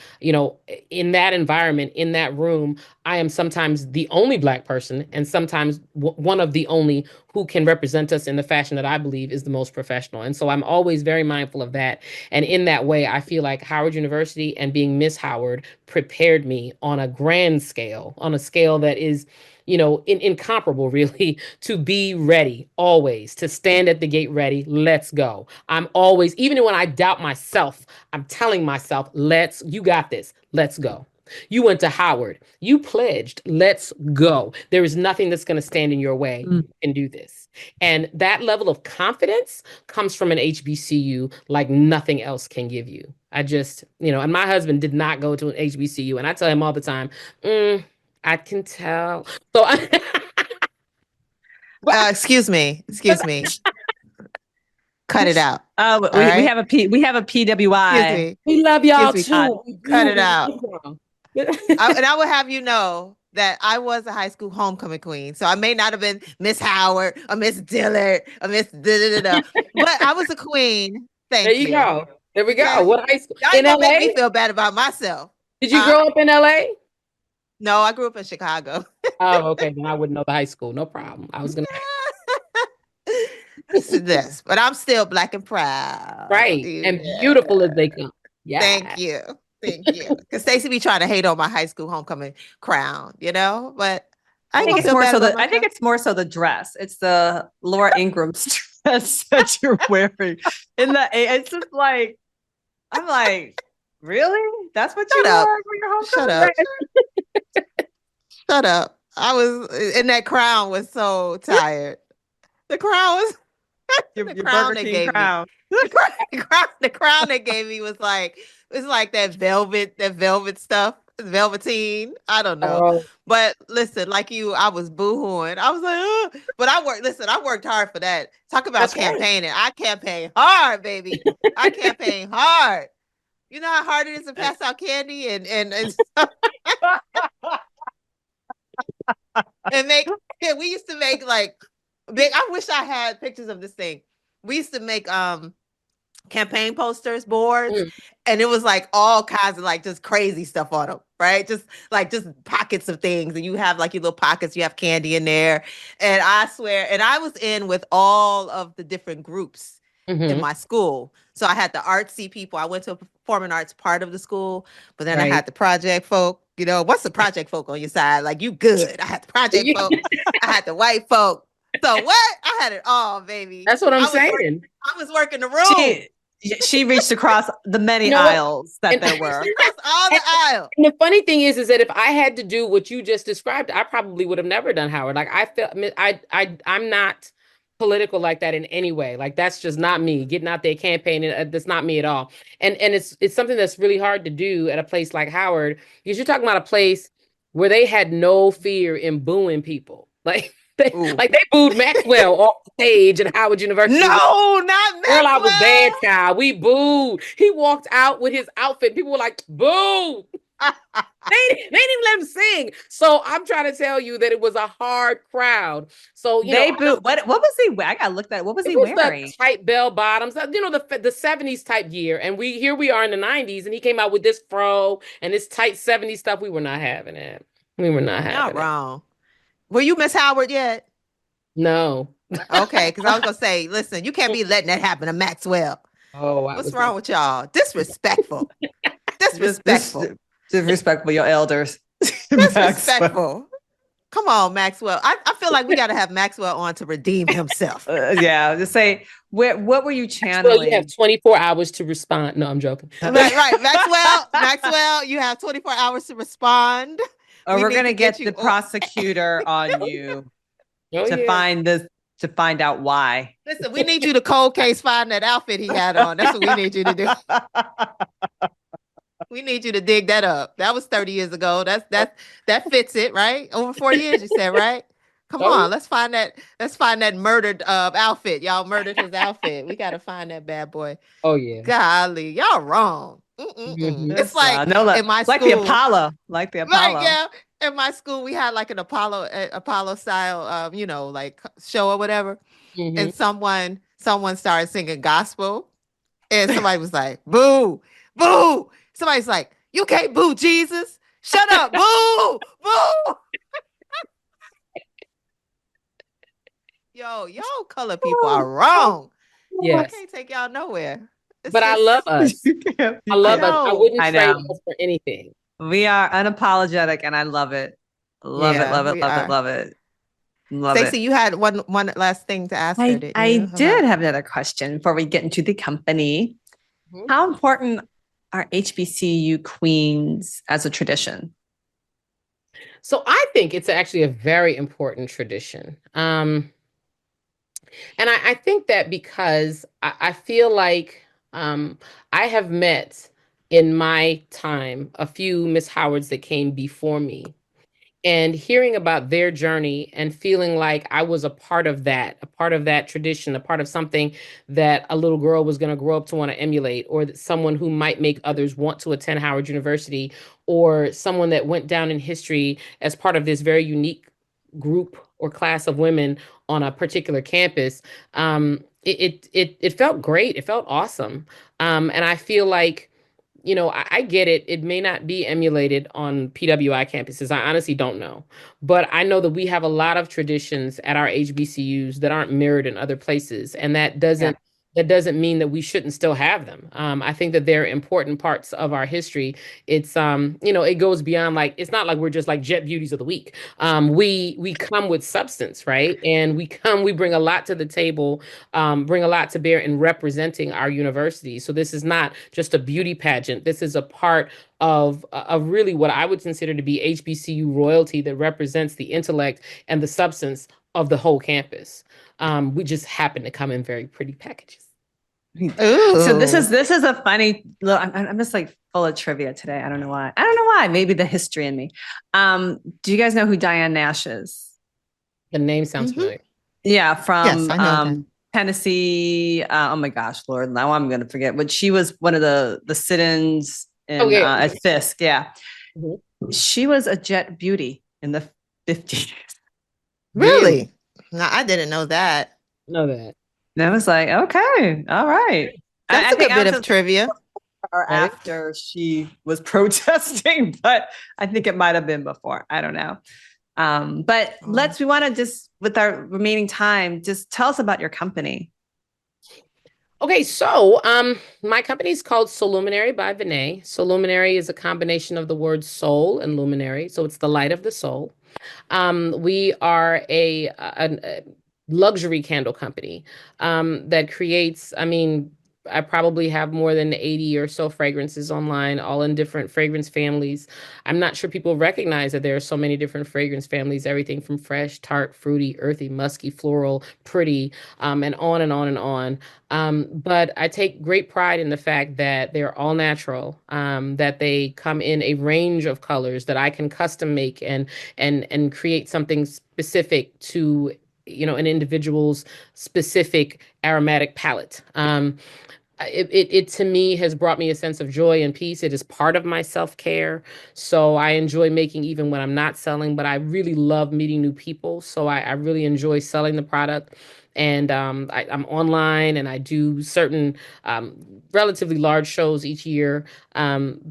in that environment, in that room, I am sometimes the only Black person and sometimes one of the only who can represent us in the fashion that I believe is the most professional. And so I'm always very mindful of that. And in that way, I feel like Howard University and being Miss Howard prepared me on a grand scale, on a scale that is, incomparable, really, to be ready always, to stand at the gate ready. Let's go. I'm always, even when I doubt myself, I'm telling myself, you got this. Let's go. You went to Howard. You pledged. Let's go. There is nothing that's going to stand in your way. You can do this. And that level of confidence comes from an HBCU like nothing else can give you. I just, and my husband did not go to an HBCU. And I tell him all the time, I can tell. So excuse me. Cut it out. We have a PWI. Excuse me. We love y'all Excuse me, too. Cut it out. And I will have you know that I was a high school homecoming queen. So I may not have been Miss Howard or Miss Dillard or Miss da-da-da-da, but I was a queen. Thank you. There you go. There we go. Okay. What high school? Y'all In gonna LA? make me feel bad about myself. Did you grow up in LA? No, I grew up in Chicago. Oh, okay. Then I wouldn't know the high school. No problem. I was gonna. This, but I'm still Black and proud. Right. And beautiful as they come. Yeah. Thank you. Because Stacey be trying to hate on my high school homecoming crown, but I think it's more so the dress. It's the Laura Ingram's dress that you're wearing. It's just like, I'm like, really? That's what you wore for your homecoming? Shut up. I was, and that crown was so tired. The crown was your Burger King crown. The crown they gave me was like, it's like that velvet stuff, velveteen. I don't know. Oh. But listen, like you, I was boohooing. I was like, but I worked hard for that. Talk about campaigning. I campaign hard, baby. I campaign hard. You know how hard it is to pass out candy and we used to make like big. I wish I had pictures of this thing. We used to make campaign posters, boards, and it was like all kinds of like just crazy stuff on them, right? Just pockets of things, and you have like your little pockets, you have candy in there. And I swear, and I was in with all of the different groups in my school. So I had the artsy people. I went to a performing arts part of the school, but then I had the project folk. What's the project folk on your side? Like, you good. I had the project folk. I had the white folk. So what? I had it all, baby. That's what I'm saying. I was working the room. She reached across the many aisles that there were. All the aisles. And the funny thing is that if I had to do what you just described, I probably would have never done Howard. Like, I felt I'm not political like that in any way. Like, that's just not me. Getting out there campaigning, that's not me at all. And it's something that's really hard to do at a place like Howard, because you're talking about a place where they had no fear in booing people. Like they booed Maxwell off the stage at Howard University. No, not Maxwell. Girl, I was bad, child. We booed. He walked out with his outfit. People were like, boo. They didn't even let him sing. So I'm trying to tell you that it was a hard crowd. So they booed. What was he? I gotta look that. What was he wearing? Tight bell bottoms. The 70s type gear. And we are in the 90s, and he came out with this fro and this tight 70s stuff. We were not having it. We were not having it. Not wrong. Were you Miss Howard yet? No. Okay, because I was gonna say, listen, you can't be letting that happen to Maxwell. Oh, what's wrong with y'all? Disrespectful. Disrespectful, your elders. Disrespectful. Come on, Maxwell. I feel like we got to have Maxwell on to redeem himself. Just say, what were you channeling? Well, you have 24 hours to respond. No, I'm joking. Right. Maxwell, you have 24 hours to respond. We're going to get the prosecutor on you to find out why. Listen, we need you to cold case find that outfit he had on. That's what we need you to do. We need you to dig that up. That was 30 years ago. That fits it, right? Over 4 years, you said, right? Come on, let's find that murdered outfit. Y'all murdered his outfit. We got to find that bad boy. Oh yeah. Golly, y'all wrong. It's like in my school, like the Apollo. Like, yeah. In my school, we had like an Apollo style, like show or whatever. And someone started singing gospel, and somebody was like, "Boo!" Boo. Somebody's like, you can't boo Jesus. Shut up. Boo. Boo. Yo, color people are wrong. I Yes. can't take y'all nowhere. But I love us. I I love us. I know. wouldn't I trade know. us for anything. We are unapologetic and I love it. Love it, Yeah, love it, we love it, are. love it. Love Stacey, it. you had one last thing to ask her, didn't I you? did About have another question before we get into the company. Mhm. How important are HBCU queens as a tradition? So I think it's actually a very important tradition. And I think that because I feel like I have met in my time a few Miss Howards that came before me, and hearing about their journey and feeling like I was a part of that tradition, a part of something that a little girl was going to grow up to want to emulate, or that someone who might make others want to attend Howard University, or someone that went down in history as part of this very unique group or class of women on a particular campus. It felt great. It felt awesome. And I feel like, I get it. It may not be emulated on PWI campuses. I honestly don't know. But I know that we have a lot of traditions at our HBCUs that aren't mirrored in other places. And that doesn't mean that we shouldn't still have them. I think that they're important parts of our history. It's it goes beyond, like, it's not like we're just like jet beauties of the week. We come with substance, right? And we bring a lot to the table, bring a lot to bear in representing our university. So this is not just a beauty pageant. This is a part of really what I would consider to be HBCU royalty that represents the intellect and the substance of the whole campus. We just happen to come in very pretty packages. So this ooh. is a funny look. I'm just like full of trivia today. I don't know why. I don't know why. Maybe the history in me. Do you guys know who Diane Nash is? The name sounds Mhm. familiar. Yeah, Yes, from I know that. Tennessee. Oh my gosh, Lord, now I'm gonna forget. But she was one of the sit-ins in Okay. at Fisk. Yeah, Mhm. she was a jet beauty in the 50s. Really? Really? No, I didn't know that. Know that. And I was like, okay, all right. That's I a think good I bit was of just trivia. or Right? after she was protesting, but I think it might have been before. I don't know. But Oh. we want to just, with our remaining time, just tell us about your company. Okay, so my company is called Soluminary by Vinay. Soluminary is a combination of the words soul and luminary, so it's the light of the soul. We are a luxury candle company that creates, I mean, I probably have more than 80 or so fragrances online, all in different fragrance families. I'm not sure people recognize that there are so many different fragrance families, everything from fresh, tart, fruity, earthy, musky, floral, pretty, and on and on and on. But I take great pride in the fact that they're all natural, that they come in a range of colors that I can custom make and create something specific to an individual's specific aromatic palette. It to me has brought me a sense of joy and peace. It is part of my self-care. So I enjoy making even when I'm not selling, but I really love meeting new people. So I really enjoy selling the product. And I'm online and I do certain relatively large shows each year.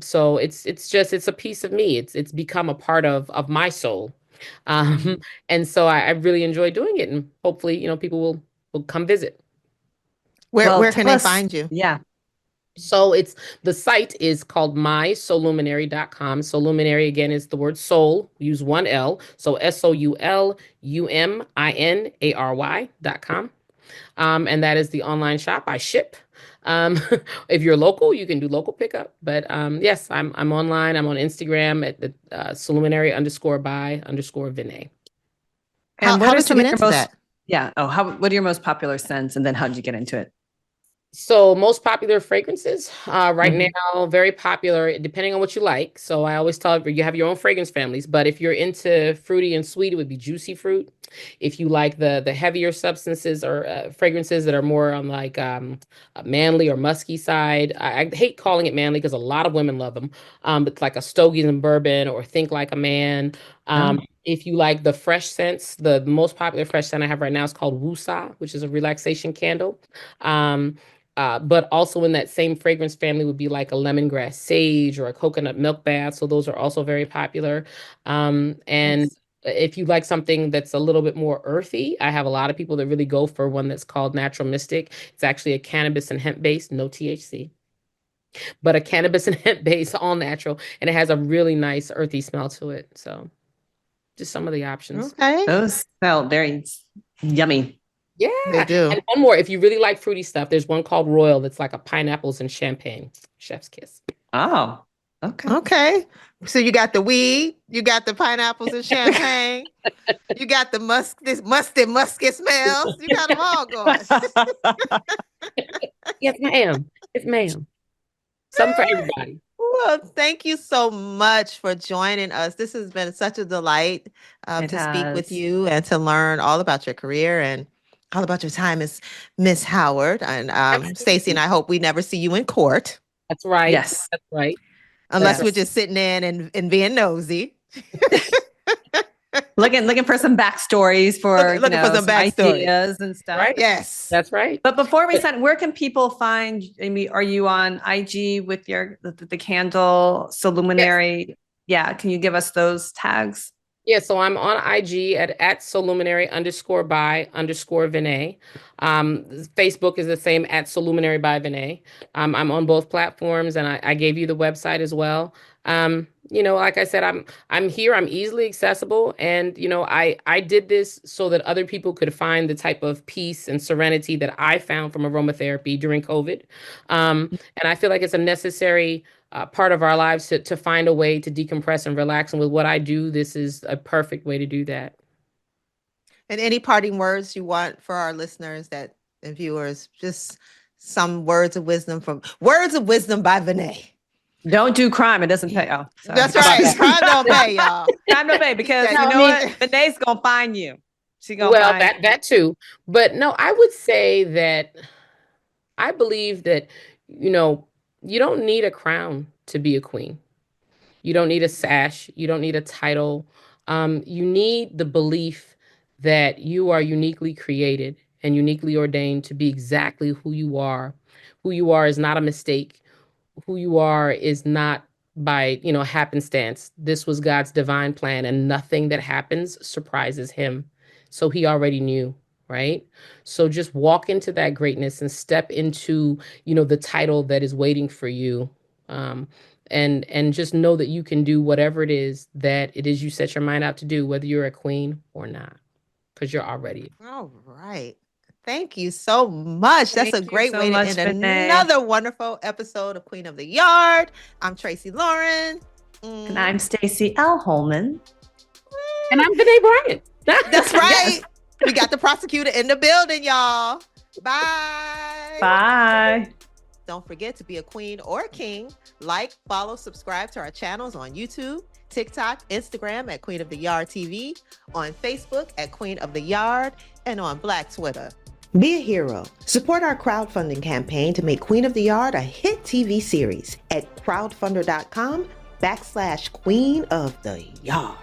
So it's a piece of me. It's become a part of my soul. And so I really enjoy doing it. And hopefully, people will come visit. Where Well, where can tell they us. find you? Yeah. So the site is called mysoluminary.com. So luminary again is the word soul. Use one L. So SOULUMINARY.com. And that is the online shop. I ship. Um, if you're local, you can do local pickup. But yes, I'm online. I'm on Instagram at the soluminary underscore by underscore Vinay. And what How are did you some of get your into most, that? yeah. Oh, what are your most popular scents? And then how did you get into it? So most popular fragrances right Mhm. now, very popular, depending on what you like. So I always tell everybody you have your own fragrance families, but if you're into fruity and sweet, it would be juicy fruit. If you like the heavier substances or fragrances that are more on like a manly or musky side, I hate calling it manly because a lot of women love them. But like a Stogies and Bourbon or Think Like a Man. Oh, If you like the fresh scents, the most popular fresh scent I have right now is called Wusa, which is a relaxation candle. Um, But also in that same fragrance family would be like a lemongrass sage or a coconut milk bath. So those are also very popular. And Nice. if you like something that's a little bit more earthy, I have a lot of people that really go for one that's called Natural Mystic. It's actually a cannabis and hemp based, no THC, but a cannabis and hemp based, all natural. And it has a really nice earthy smell to it. So just some of the options. Okay. Those smell very yummy. Yeah. They do. And one more, if you really like fruity stuff, there's one called Royal that's like a pineapples and champagne. Chef's kiss. Oh, okay. Okay. So you got the weed, you got the pineapples and champagne, you got the musky smells. You got them all going. Yes, ma'am. Yes, ma'am. Something for everybody. Well, thank you so much for joining us. This has been such a delight It to speak with has. you and to learn all about your career and all about your time as Miss Howard. And Stacey and I hope we never see you in court That's right. Yes. That's right. unless Yes. we're just sitting in and being nosy. Looking for some backstories for Looking for some backstories. ideas and stuff. Right. Yes. That's right. But before we sign, where can people find? I mean, are you on IG with the candle luminary? Yeah, can you give us those tags? Yeah, so I'm on IG at soluminary_by_Vinét. Facebook is the same at soluminary by Vinét. I'm on both platforms, and I gave you the website as well. Like I said, I'm here. I'm easily accessible, and I did this so that other people could find the type of peace and serenity that I found from aromatherapy during COVID. And I feel like it's a necessary part of our lives to find a way to decompress and relax. And with what I do, this is a perfect way to do that. And any parting words you want for our listeners and viewers, just some words of wisdom by Vinét. Don't do crime; it doesn't pay. Oh, sorry. That's right. Crime don't pay, y'all. Crime don't pay because you No, know what? Vinay's gonna find you. She gonna Well, find that too. But no, I would say that I believe that, you don't need a crown to be a queen. You don't need a sash. You don't need a title. You need the belief that you are uniquely created and uniquely ordained to be exactly who you are. Who you are is not a mistake. Who you are is not by, happenstance. This was God's divine plan, and nothing that happens surprises him. So he already knew, right? So just walk into that greatness and step into, the title that is waiting for you. And just know that you can do whatever it is you set your mind out to do, whether you're a queen or not, because you're already. All right. Thank you so much. That's a Thank you great so way to much, end Vinét. another wonderful episode of Queen of the Yard. I'm Tracy Lauren. And I'm Stacey L. Holman. And I'm Vinét Bryant. That's right. We got the prosecutor in the building, y'all. Bye. Bye. Don't forget to be a queen or a king. Like, follow, subscribe to our channels on YouTube, TikTok, Instagram at Queen of the Yard TV, on Facebook at Queen of the Yard, and on Black Twitter. Be a hero. Support our crowdfunding campaign to make Queen of the Yard a hit TV series at crowdfunder.com/Queen of the Yard.